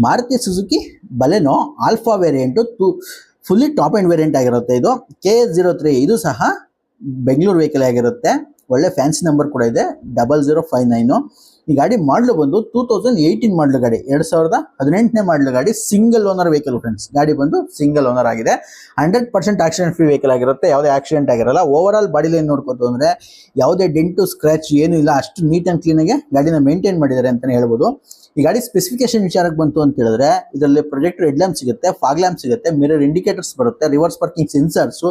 Maruti Suzuki Baleno alpha variant, fully top end variant ಆಗಿರುತ್ತೆ. ಇದು KA03, ಇದು ಸಹ ಬೆಂಗಳೂರು ವೆಹಿಕಲ್ ಆಗಿರುತ್ತೆ. ಒಳ್ಳೆ ಫ್ಯಾನ್ಸಿ ನಂಬರ್ ಕೂಡ ಇದೆ, 0059. ಈ ಗಾಡಿ ಮಾಡಲು ಬಂದು 2018 ಮಾಡಲು ಗಾಡಿ, 2018ನೇ ಮಾಡಲು ಗಾಡಿ, ಸಿಂಗಲ್ ಓನರ್ ವೆಹಿಕಲ್ ಫ್ರೆಂಡ್ಸ್. ಗಾಡಿ ಬಂದು ಸಿಂಗಲ್ ಓನರ್ ಆಗಿದೆ, 100% ಆಕ್ಸಿಡೆಂಟ್ ಫ್ರೀ ವೆಹಿಕಲ್ ಆಗಿರುತ್ತೆ, ಯಾವುದೇ ಆಕ್ಸಿಡೆಂಟ್ ಆಗಿರಲ್ಲ. ಓವರ್ ಆಲ್ ಬಾಡಿ ಲೈನ್ ನೋಡ್ಕೊತು ಅಂದರೆ ಯಾವುದೇ ಡೆಂಟು ಸ್ಕ್ರಾಚ್ ಏನೂ ಇಲ್ಲ, ಅಷ್ಟು ನೀಟ್ ಆ್ಯಂಡ್ ಕ್ಲೀನಾಗಿ ಗಾಡಿನ ಮೇಂಟೈನ್ ಮಾಡಿದ್ದಾರೆ ಅಂತಲೇ ಹೇಳ್ಬೋದು. ಈ ಗಾಡಿ ಸ್ಪೆಸಿಫಿಕೇಶನ್ ವಿಚಾರಕ್ಕೆ ಬಂತು ಅಂತ ಹೇಳಿದ್ರೆ ಇದರಲ್ಲಿ ಪ್ರೊಜೆಕ್ಟರ್ ಹೆಡ್ ಲ್ಯಾಂಪ್ ಸಿಗುತ್ತೆ, ಫಾಗ್ ಲ್ಯಾಂಪ್ ಸಿಗುತ್ತೆ, ಮಿರರ್ ಇಂಡಿಕೇಟರ್ಸ್ ಬರುತ್ತೆ, reverse parking sensors,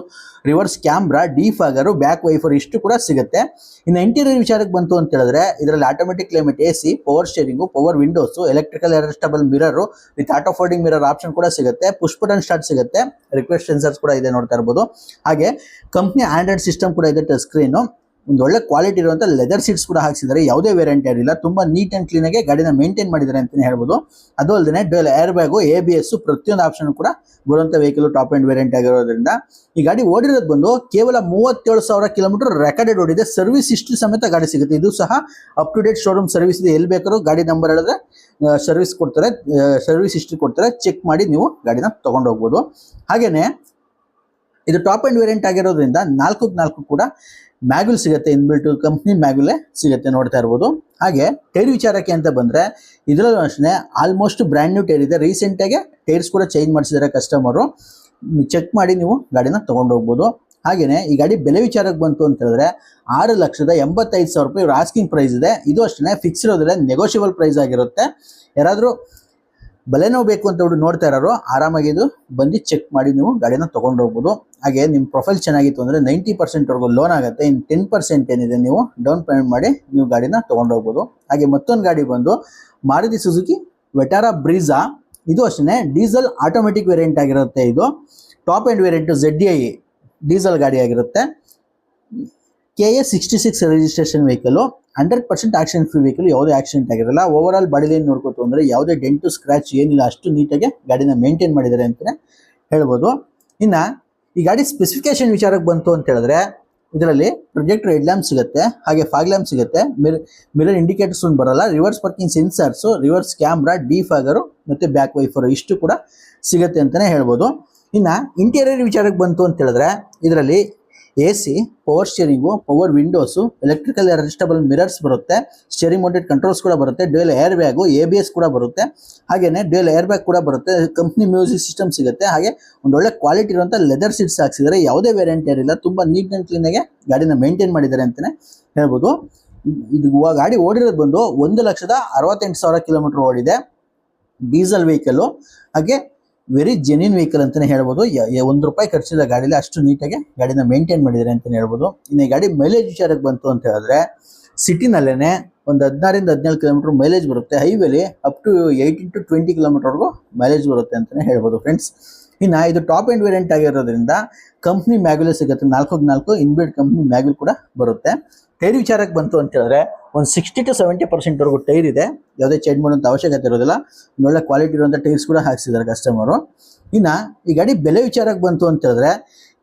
reverse camera, defogger, back wiper, ಇಷ್ಟು ಕೂಡ ಸಿಗುತ್ತೆ. ಇನ್ನು ಇಂಟೀರಿಯರ್ ವಿಚಾರಕ್ಕೆ ಬಂತು ಅಂತ ಹೇಳಿದ್ರೆ ಇದರಲ್ಲಿ automatic climate AC, power steering, power windows, electrical adjustable mirror with auto folding mirror option ಕೂಡ ಸಿಗುತ್ತೆ, ಪುಷ್ ಬಟನ್ ಸ್ಟಾರ್ಟ್ ಸಿಗುತ್ತೆ, ರಿಕ್ವೆಸ್ಟ್ ಸೆನ್ಸರ್ಸ್ ಕೂಡ ಇದೆ, ನೋಡ್ತಾ ಇರ್ಬೋದು. ಹಾಗೆ ಕಂಪ್ನಿ ಆಂಡ್ರಾಯ್ಡ್ ಸಿಸ್ಟಮ್ ಕೂಡ ಇದೆ, ಟಚ್ ಸ್ಕ್ರೀನು. ಒಂದು ಒಳ್ಳೆ ಕ್ವಾಲಿಟಿ ಇರುವಂಥ ಲೆದರ್ ಸೀಟ್ಸ್ ಕೂಡ ಹಾಕ್ಸಿದ್ದಾರೆ, ಯಾವುದೇ ವೇರಿಯಂಟ್ ಇರಲಿಲ್ಲ, ತುಂಬ ನೀಟ್ ಆ್ಯಂಡ್ ಕ್ಲೀನಾಗಿ ಗಾಡಿನ ಮೇಂಟೈನ್ ಮಾಡಿದ್ದಾರೆ ಅಂತಲೇ ಹೇಳ್ಬೋದು. ಅದು ಅಲ್ಲದೆ ಡ್ಯೂಯಲ್ ಏರ್ ಬ್ಯಾಗು, ABS ಪ್ರತಿಯೊಂದು ಆಪ್ಷನ್ ಕೂಡ ಬರುವಂಥ ವೆಹಿಕಲ್ ಟಾಪ್ ಎಂಡ್ ವೇರಿಯಂಟ್ ಆಗಿರೋದ್ರಿಂದ ಈ ಗಾಡಿ ಓಡಿರೋದು ಬಂದು ಕೇವಲ 37,000 ಕಿಲೋಮೀಟರ್ ರೆಕಾರ್ಡೆಡ್ ಓಡಿದೆ. ಸರ್ವಿಸ್ ಹಿಸ್ಟ್ರಿ ಸಮೇತ ಗಾಡಿ ಸಿಗುತ್ತೆ. ಇದು ಸಹ up to date showroom service ಇದೆ. ಎಲ್ಲಿ ಬೇಕಾದ್ರೂ ಗಾಡಿ ನಂಬರ್ ಹೇಳಿದ್ರೆ ಸರ್ವಿಸ್ ಕೊಡ್ತಾರೆ, ಸರ್ವಿಸ್ ಹಿಸ್ಟ್ರಿ ಕೊಡ್ತಾರೆ, ಚೆಕ್ ಮಾಡಿ ನೀವು ಗಾಡಿನ ತೊಗೊಂಡು ಹೋಗ್ಬೋದು. ಹಾಗೆಯೇ ಇದು ಟಾಪ್ ಎಂಡ್ ವೇರಿಯಂಟ್ ಆಗಿರೋದ್ರಿಂದ 4x4 ಕೂಡ ಮ್ಯಾಗ್ಯುಲ್ ಸಿಗುತ್ತೆ, ಇನ್ಬಿಲ್ಟ್ ಕಂಪ್ನಿ ಮ್ಯಾಗ್ಯುಲೇ ಸಿಗುತ್ತೆ ನೋಡ್ತಾ ಇರ್ಬೋದು. ಹಾಗೆ ಟೈರ್ ವಿಚಾರಕ್ಕೆ ಅಂತ ಬಂದರೆ ಇದರಲ್ಲೂ ಅಷ್ಟೇ ಆಲ್ಮೋಸ್ಟ್ ಬ್ರ್ಯಾಂಡ್ ನ್ಯೂ ಟೈರ್ ಇದೆ. ರೀಸೆಂಟಾಗಿ ಟೈರ್ಸ್ ಕೂಡ ಚೇಂಜ್ ಮಾಡಿಸಿದ್ದಾರೆ ಕಸ್ಟಮರು. ಚೆಕ್ ಮಾಡಿ ನೀವು ಗಾಡಿನ ತೊಗೊಂಡು ಹೋಗ್ಬೋದು. ಹಾಗೆಯೇ ಈ ಗಾಡಿ ಬೆಲೆ ವಿಚಾರಕ್ಕೆ ಬಂತು ಅಂತ ಹೇಳಿದ್ರೆ 6,85,000 ರೂಪಾಯಿ ಇವ್ರ ಆಸ್ಕಿಂಗ್ ಪ್ರೈಸ್ ಇದೆ. ಇದು ಅಷ್ಟೇ ಫಿಕ್ಸ್ ಇರೋದಿಲ್ಲ, ನೆಗೋಷಿಯಬಲ್ ಪ್ರೈಸ್ ಆಗಿರುತ್ತೆ. ಯಾರಾದರೂ ಬಲೆನೋ ಬೇಕು ಅಂತ ನೋಡ್ತಾ ಇರೋರು ಆರಾಮಾಗಿ ಇದು ಬಂದು ಚೆಕ್ ಮಾಡಿ ನೀವು ಗಾಡಿನ ತೊಗೊಂಡು ಹೋಗ್ಬೋದು. ಹಾಗೆ ನಿಮ್ಮ ಪ್ರೊಫೈಲ್ ಚೆನ್ನಾಗಿತ್ತು ಅಂದರೆ 90%ವರೆಗೂ ಲೋನ್ ಆಗುತ್ತೆ. ಇನ್ನು 10% ಏನಿದೆ ನೀವು ಡೌನ್ ಪೇಮೆಂಟ್ ಮಾಡಿ ನೀವು ಗಾಡಿನ ತೊಗೊಂಡು ಹೋಗ್ಬೋದು. ಹಾಗೆ ಮತ್ತೊಂದು ಗಾಡಿ ಬಂದು ಮಾರುತಿ ಸುಜುಕಿ ವೆಟಾರಾ ಬ್ರೀಜಾ. ಇದು ಅಷ್ಟೇ ಡೀಸೆಲ್ ಆಟೋಮೆಟಿಕ್ ವೇರಿಯಂಟ್ ಆಗಿರುತ್ತೆ. ಇದು top end variant ZDI diesel ಗಾಡಿ ಆಗಿರುತ್ತೆ. KA 66 registration vehicle, 100% accident free vehicle, ಯಾವುದೇ ಆಕ್ಸಿಡೆಂಟ್ ಆಗಿರಲ್ಲ. ಓವರ್ ಆಲ್ ಬಾಡಿ ಲೈನ್ ನೋಡ್ಕೋತು ಅಂದರೆ ಯಾವುದೇ ಡೆಂಟು ಸ್ಕ್ರಾಚ್ ಏನಿಲ್ಲ, ಅಷ್ಟು ನೀಟಾಗಿ ಗಾಡಿನ ಮೇಂಟೈನ್ ಮಾಡಿದ್ದಾರೆ ಅಂತಲೇ ಹೇಳ್ಬೋದು. ಇನ್ನು ಈ ಗಾಡಿ ಸ್ಪೆಸಿಫಿಕೇಶನ್ ವಿಚಾರಕ್ಕೆ ಬಂತು ಅಂತ ಹೇಳಿದ್ರೆ ಇದರಲ್ಲಿ ಪ್ರೊಜೆಕ್ಟರ್ ಹೆಡ್ ಲ್ಯಾಂಪ್ ಸಿಗುತ್ತೆ, ಹಾಗೆ ಫಾಗ್ ಲ್ಯಾಂಪ್ ಸಿಗುತ್ತೆ, ಮಿರರ್ ಇಂಡಿಕೇಟರ್ಸ್ ಬರಲ್ಲ, reverse parking sensors, reverse camera, defogger ಮತ್ತು ಬ್ಯಾಕ್ ವೈಫರು ಇಷ್ಟು ಕೂಡ ಸಿಗುತ್ತೆ ಅಂತಲೇ ಹೇಳ್ಬೋದು. ಇನ್ನು ಇಂಟೀರಿಯರ್ ವಿಚಾರಕ್ಕೆ ಬಂತು ಅಂತ ಹೇಳಿದ್ರೆ ಇದರಲ್ಲಿ AC, power steering, power windows, electrical adjustable mirrors ಬರುತ್ತೆ, ಸ್ಟೇರಿಂಗ್ ಮೌಂಟೆಡ್ ಕಂಟ್ರೋಲ್ಸ್ ಕೂಡ ಬರುತ್ತೆ, ಡ್ಯುಯಲ್ ಏರ್ ಬ್ಯಾಗು, ABS ಕೂಡ ಬರುತ್ತೆ, ಹಾಗೆಯೇ ಡ್ಯುಯಲ್ ಏರ್ ಬ್ಯಾಗ್ ಕೂಡ ಬರುತ್ತೆ, ಕಂಪ್ನಿ ಮ್ಯೂಸಿಕ್ ಸಿಸ್ಟಮ್ ಸಿಗುತ್ತೆ. ಹಾಗೆ ಒಂದು ಒಳ್ಳೆ ಕ್ವಾಲಿಟಿ ಇರುವಂಥ ಲೆದರ್ ಸೀಟ್ಸ್ ಹಾಕ್ಸಿದ್ದಾರೆ. ಯಾವುದೇ ವೇರಿಯಂಟ್ ಏರಿಲ್ಲ, ತುಂಬ ನೀಟ್ ಆ್ಯಂಡ್ ಕ್ಲೀನಾಗೆ ಗಾಡಿನ ಮೇಂಟೈನ್ ಮಾಡಿದ್ದಾರೆ ಅಂತಲೇ ಹೇಳ್ಬೋದು. ಇದು ಗಾಡಿ ಓಡಿರೋದು ಬಂದು 1,68,000 ಕಿಲೋಮೀಟರ್ ಓಡಿದೆ. ಡೀಸೆಲ್ ವೆಹಿಕಲ್ಲು, ಹಾಗೆ ವೆರಿ ಜೆನ್ಯೂನ್ ವೆಹಿಕಲ್ ಅಂತಲೇ ಹೇಳ್ಬೋದು. ₹1 ಖರ್ಚಿಲ್ಲ ಗಾಡಿಲಿ, ಅಷ್ಟು ನೀಟಾಗಿ ಗಾಡಿನ ಮೇಂಟೈನ್ ಮಾಡಿದ್ದಾರೆ ಅಂತಲೇ ಹೇಳ್ಬೋದು. ಇನ್ನು ಈ ಗಾಡಿ ಮೈಲೇಜ್ ವಿಚಾರಕ್ಕೆ ಬಂತು ಅಂತ ಹೇಳಿದ್ರೆ ಸಿಟಿನಲ್ಲೇ ಒಂದು 16-17 ಕಿಲೋಮೀಟರ್ ಮೈಲೇಜ್ ಬರುತ್ತೆ. ಹೈವೇಲಿ ಅಪ್ ಟು 18 to 20 ಕಿಲೋಮೀಟರ್ವರೆಗೂ ಮೈಲೇಜ್ ಬರುತ್ತೆ ಅಂತಲೇ ಹೇಳ್ಬೋದು ಫ್ರೆಂಡ್ಸ್. ಇನ್ನು ಇದು ಟಾಪ್ ಎಂಡ್ ವೇರಿಯಂಟ್ ಆಗಿರೋದ್ರಿಂದ ಕಂಪ್ನಿ ಮ್ಯಾಗ್ಯುಲೇ ಸಿಗುತ್ತೆ, 4x4 ಇನ್ಬಿಲ್ಟ್ ಕಂಪ್ನಿ ಮ್ಯಾಗ್ಯುಲ್ ಕೂಡ ಬರುತ್ತೆ. ಟೈರ್ ವಿಚಾರಕ್ಕೆ ಬಂತು ಅಂತ ಹೇಳಿದ್ರೆ ಒಂದು 60 to 70% ಟೈರ್ ಇದೆ. ಯಾವುದೇ ಚೇಂಜ್ ಮಾಡುವಂಥ ಅವಶ್ಯಕತೆ ಇರೋದಿಲ್ಲ. ಒಳ್ಳೆ ಕ್ವಾಲಿಟಿ ಇರುವಂಥ ಟೈರ್ಸ್ ಕೂಡ ಹಾಕ್ಸಿದ್ದಾರೆ ಕಸ್ಟಮರು. ಇನ್ನು ಈ ಗಾಡಿ ಬೆಲೆ ವಿಚಾರಕ್ಕೆ ಬಂತು ಅಂತ ಹೇಳಿದ್ರೆ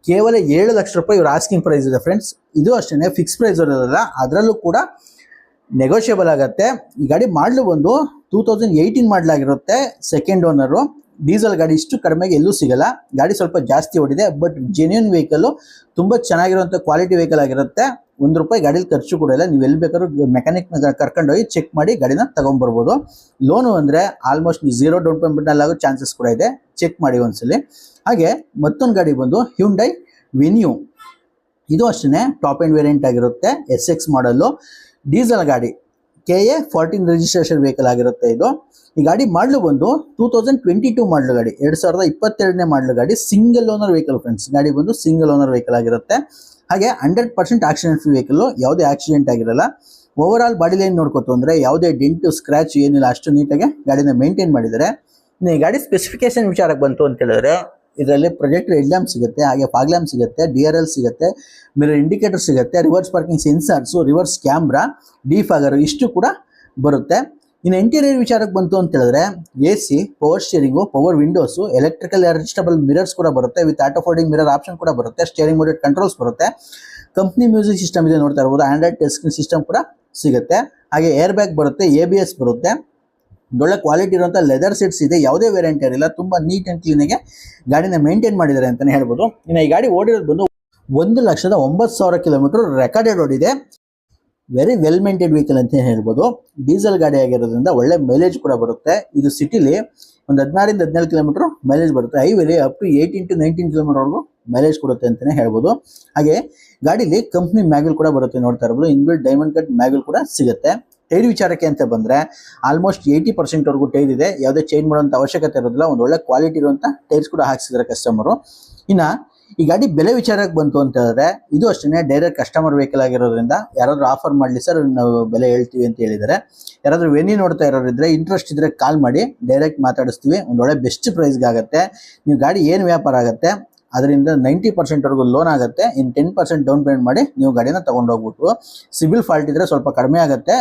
ಕೇವಲ 7 ಲಕ್ಷ ರೂಪಾಯಿ ಇವ್ರ ಆಸ್ಕಿಂಗ್ ಪ್ರೈಸ್ ಇದೆ ಫ್ರೆಂಡ್ಸ್. ಇದು ಅಷ್ಟೇ ಫಿಕ್ಸ್ ಪ್ರೈಸ್ ಇರೋದಿಲ್ಲ, ಅದರಲ್ಲೂ ಕೂಡ ನೆಗೋಷಿಯಬಲ್ ಆಗುತ್ತೆ. ಈ ಗಾಡಿ ಮಾಡಲು ಬಂದು 2018 ಮಾಡಲಾಗಿರುತ್ತೆ, ಸೆಕೆಂಡ್ ಓನರು. ಡೀಸೆಲ್ ಗಾಡಿ ಇಷ್ಟು ಕಡಿಮೆಗೆ ಎಲ್ಲೂ ಸಿಗಲ್ಲ. ಗಾಡಿ ಸ್ವಲ್ಪ ಜಾಸ್ತಿ ಓಡಿದೆ, ಬಟ್ ಜೆನ್ಯೂನ್ ವೆಹಿಕಲ್ಲು, ತುಂಬ ಚೆನ್ನಾಗಿರುವಂಥ ಕ್ವಾಲಿಟಿ ವೆಹಿಕಲ್ ಆಗಿರುತ್ತೆ. ₹1 ಗಾಡೀಲಿ ಖರ್ಚು ಕೂಡ ಇಲ್ಲ. ನೀವು ಎಲ್ಲಿ ಬೇಕಾದ್ರೂ ಮೆಕ್ಯಾನಿಕ್ನ ಕರ್ಕೊಂಡೋಗಿ ಚೆಕ್ ಮಾಡಿ ಗಾಡಿನ ತೊಗೊಂಬರ್ಬೋದು. ಲೋನು ಅಂದರೆ ಆಲ್ಮೋಸ್ಟ್ 0 ಡೌನ್ ಪೇಮೆಂಟ್ನಲ್ಲಿ ಆಗೋ ಚಾನ್ಸಸ್ ಕೂಡ ಇದೆ, ಚೆಕ್ ಮಾಡಿ ಒಂದ್ಸಲಿ. ಹಾಗೆ ಮತ್ತೊಂದು ಗಾಡಿ ಬಂದು ಹ್ಯುಂಡೈ ವೆನ್ಯೂ. ಇದು ಅಷ್ಟೇ ಟಾಪ್ ಎಂಡ್ ವೇರಿಯಂಟ್ ಆಗಿರುತ್ತೆ, SX ಮಾಡಲ್ಲು, ಡೀಸೆಲ್ ಗಾಡಿ, KA 14 ರಿಜಿಸ್ಟ್ರೇಷನ್ ವೆಹಿಕಲ್ ಆಗಿರುತ್ತೆ. ಇದು ಈ ಗಾಡಿ ಮಾಡಲು ಬಂದು 2022 ಮಾಡಲು ಗಾಡಿ, 2022ನೇ ಮಾಡಲು ಗಾಡಿ, ಸಿಂಗಲ್ ಓನರ್ ವೆಹಿಕಲ್ ಫ್ರೆಂಡ್ಸ್. ಗಾಡಿ ಬಂದು ಸಿಂಗಲ್ ಓನರ್ ವೆಹಿಕಲ್ ಆಗಿರುತ್ತೆ. ಹಾಗೆ 100% ಆಕ್ಸಿಡೆಂಟ್ ಫ್ರೀ ವೆಹಿಕಲ್ಲು, ಯಾವುದೇ ಆಕ್ಸಿಡೆಂಟ್ ಆಗಿರಲ್ಲ. ಓವರ್ ಆಲ್ ಬಾಡಿ ಲೈನ್ ನೋಡ್ಕೋತು ಅಂದರೆ ಯಾವುದೇ ಡೆಂಟು ಸ್ಕ್ರಾಚ್ ಏನಿಲ್ಲ, ಅಷ್ಟು ನೀಟಾಗಿ ಗಾಡಿನ ಮೇಂಟೈನ್ ಮಾಡಿದ್ದಾರೆ. ಇನ್ನು ಈ ಗಾಡಿ ಸ್ಪೆಸಿಫಿಕೇಶನ್ ವಿಚಾರಕ್ಕೆ ಬಂತು ಅಂತ ಹೇಳಿದ್ರೆ ಇದರಲ್ಲಿ ಪ್ರೊಜೆಕ್ಟರ್ ಹೆಡ್ ಲ್ಯಾಂಪ್ ಸಿಗುತ್ತೆ, ಹಾಗೆ ಫಾಗ್ ಲ್ಯಾಂಪ್ ಸಿಗುತ್ತೆ, DRL ಸಿಗುತ್ತೆ, ಮಿರರ್ ಇಂಡಿಕೇಟರ್ ಸಿಗುತ್ತೆ, reverse parking sensors, reverse camera, defogger ಇಷ್ಟು ಕೂಡ ಬರುತ್ತೆ. ಇನ್ನು ಇಂಟೀರಿಯರ್ ವಿಚಾರಕ್ಕೆ ಬಂತು ಅಂತ ಹೇಳಿದ್ರೆ AC, power steering, power windows, electrical adjustable mirrors ಕೂಡ ಬರುತ್ತೆ, with auto folding mirror option ಕೂಡ ಬರುತ್ತೆ, ಸ್ಟೇರಿಂಗ್ ಮೋಡೆಡ್ ಕಂಟ್ರೋಲ್ಸ್ ಬರುತ್ತೆ, ಕಂಪ್ನಿ ಮ್ಯೂಸಿಕ್ ಸಿಸ್ಟಮ್ ಇದೆ ನೋಡ್ತಾ ಇರ್ಬೋದು, ಆಂಡ್ರಾಯ್ಡ್ ಟಚ್ ಸ್ಕ್ರೀನ್ ಸಿಸ್ಟಮ್ ಕೂಡ ಸಿಗುತ್ತೆ. ಹಾಗೆ ಏರ್ ಬ್ಯಾಗ್ ಬರುತ್ತೆ, ABS ಬರುತ್ತೆ, ಒಳ್ಳೆ ಕ್ವಾಲಿಟಿ ಇರುವಂಥ ಲೆದರ್ ಸೀಟ್ಸ್ ಇದೆ. ಯಾವುದೇ ವೇರಿಯಂಟ್ ಇರಲಿಲ್ಲ, ತುಂಬ ನೀಟ್ ಆ್ಯಂಡ್ ಕ್ಲೀನಾಗೆ ಗಾಡಿನ ಮೇಂಟೈನ್ ಮಾಡಿದ್ದಾರೆ ಅಂತಲೇ ಹೇಳ್ಬೋದು. ಇನ್ನು ಈ ಗಾಡಿ ಓಡಿರೋದು ಬಂದು 1,09,000 ಕಿಲೋಮೀಟರ್ ರೆಕಾರ್ಡೆಡ್ ಓಡಿದೆ. ವೆರಿ ವೆಲ್ ಮೇಂಟೈನ್ ವೆಹಿಕಲ್ ಅಂತ ಹೇಳ್ಬೋದು. ಡೀಸೆಲ್ ಗಾಡಿ ಆಗಿರೋದ್ರಿಂದ ಒಳ್ಳೆ ಮೈಲೇಜ್ ಕೂಡ ಬರುತ್ತೆ. ಇದು ಸಿಟಿಲಿ ಒಂದು 16-17 ಕಿಲೋಮೀಟರ್ ಮೈಲೇಜ್ ಬರುತ್ತೆ. ಹೈವೇಲಿ ಅಪ್ ಟು 18 to 19 ಕಿಲೋಮೀಟರ್ವರೆಗೂ ಮೈಲೇಜ್ ಕೊಡುತ್ತೆ ಅಂತಲೇ ಹೇಳ್ಬೋದು. ಹಾಗೆ ಗಾಡೀಲಿ ಕಂಪ್ನಿ ಮ್ಯಾಗ್ಯುಲ್ ಕೂಡ ಬರುತ್ತೆ ನೋಡ್ತಾ ಇರ್ಬೋದು. ಇನ್ಬಿಲ್ಟ್ ಡೈಮಂಡ್ ಕಟ್ ಮ್ಯಾಗ್ಯುಲ್ ಕೂಡ ಸಿಗುತ್ತೆ. ಟೈರ್ ವಿಚಾರಕ್ಕೆ ಅಂತ ಬಂದರೆ ಆಲ್ಮೋಸ್ಟ್ 80%ವರೆಗೂ ಟೈರ್ ಇದೆ. ಯಾವುದೇ ಚೇಂಜ್ ಮಾಡುವಂಥ ಅವಶ್ಯಕತೆ ಇರೋದಿಲ್ಲ. ಒಂದು ಒಳ್ಳೆ ಕ್ವಾಲಿಟಿ ಇರುವಂಥ ಟೈರ್ಸ್ ಕೂಡ ಹಾಕ್ಸಿದ್ದಾರೆ ಕಸ್ಟಮರು. ಇನ್ನು ಈ ಗಾಡಿ ಬೆಲೆ ವಿಚಾರಕ್ಕೆ ಬಂತು ಅಂತ ಹೇಳಿದ್ರೆ ಇದು ಅಷ್ಟೇ ಡೈರೆಕ್ಟ್ ಕಸ್ಟಮರ್ ವೆಹಿಕಲ್ ಆಗಿರೋದ್ರಿಂದ ಯಾರಾದರೂ ಆಫರ್ ಮಾಡಲಿ ಸರ್ ನಾವು ಬೆಲೆ ಹೇಳ್ತೀವಿ ಅಂತ ಹೇಳಿದ್ದಾರೆ. ಯಾರಾದರೂ ವೆನ್ಯೂ ನೋಡ್ತಾ ಇರೋರಿದ್ರೆ ಇಂಟ್ರೆಸ್ಟ್ ಇದ್ದರೆ ಕಾಲ್ ಮಾಡಿ, ಡೈರೆಕ್ಟ್ ಮಾತಾಡಿಸ್ತೀವಿ. ಒಂದು ಒಳ್ಳೆ ಬೆಸ್ಟ್ ಪ್ರೈಸ್ಗೆ ಆಗುತ್ತೆ. ನೀವು ಗಾಡಿ ಏನು ವ್ಯಾಪಾರ ಆಗುತ್ತೆ ಅದರಿಂದ 90%ವರೆಗೂ ಲೋನ್ ಆಗುತ್ತೆ. ಇನ್ನು 10% ಡೌನ್ ಪೇಮೆಂಟ್ ಮಾಡಿ ನೀವು ಗಾಡಿನ ತೊಗೊಂಡು ಹೋಗ್ಬಿಟ್ಟು. ಸಿವಿಲ್ ಫಾಲ್ಟ್ ಇದ್ದರೆ ಸ್ವಲ್ಪ ಕಡಿಮೆ ಆಗುತ್ತೆ.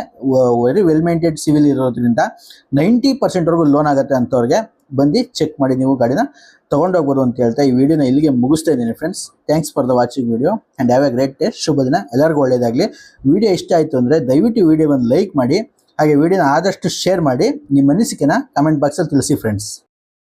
ವೆರಿ ವೆಲ್ ಮೇಂಟೈನ್ ಸಿವಿಲ್ ಇರೋದ್ರಿಂದ 90%ವರೆಗೂ ಲೋನ್ ಆಗುತ್ತೆ. ಅಂಥವ್ರಿಗೆ ಬಂದು ಚೆಕ್ ಮಾಡಿ ನೀವು ಗಾಡಿನ ತೊಗೊಂಡೋಗ್ಬೋದು ಅಂತ ಹೇಳ್ತಾ ಈ ವಿಡಿಯೋನ ಇಲ್ಲಿಗೆ ಮುಗಿಸ್ತಾ ಇದ್ದೀನಿ friends. Thanks for the watching video and have a great day. ಶುಭ ದಿನ, ಎಲ್ಲರಿಗೂ ಒಳ್ಳೆಯದಾಗಲಿ. ವಿಡಿಯೋ ಇಷ್ಟ ಆಯಿತು ಅಂದರೆ ದಯವಿಟ್ಟು ವಿಡಿಯೋ ಒಂದು ಲೈಕ್ ಮಾಡಿ, ಹಾಗೆ ವಿಡಿಯೋನ ಆದಷ್ಟು ಶೇರ್ ಮಾಡಿ. ನಿಮ್ಮ ಅನಿಸಿಕೆನ ಕಮೆಂಟ್ ಬಾಕ್ಸಲ್ಲಿ ತಿಳಿಸಿ ಫ್ರೆಂಡ್ಸ್.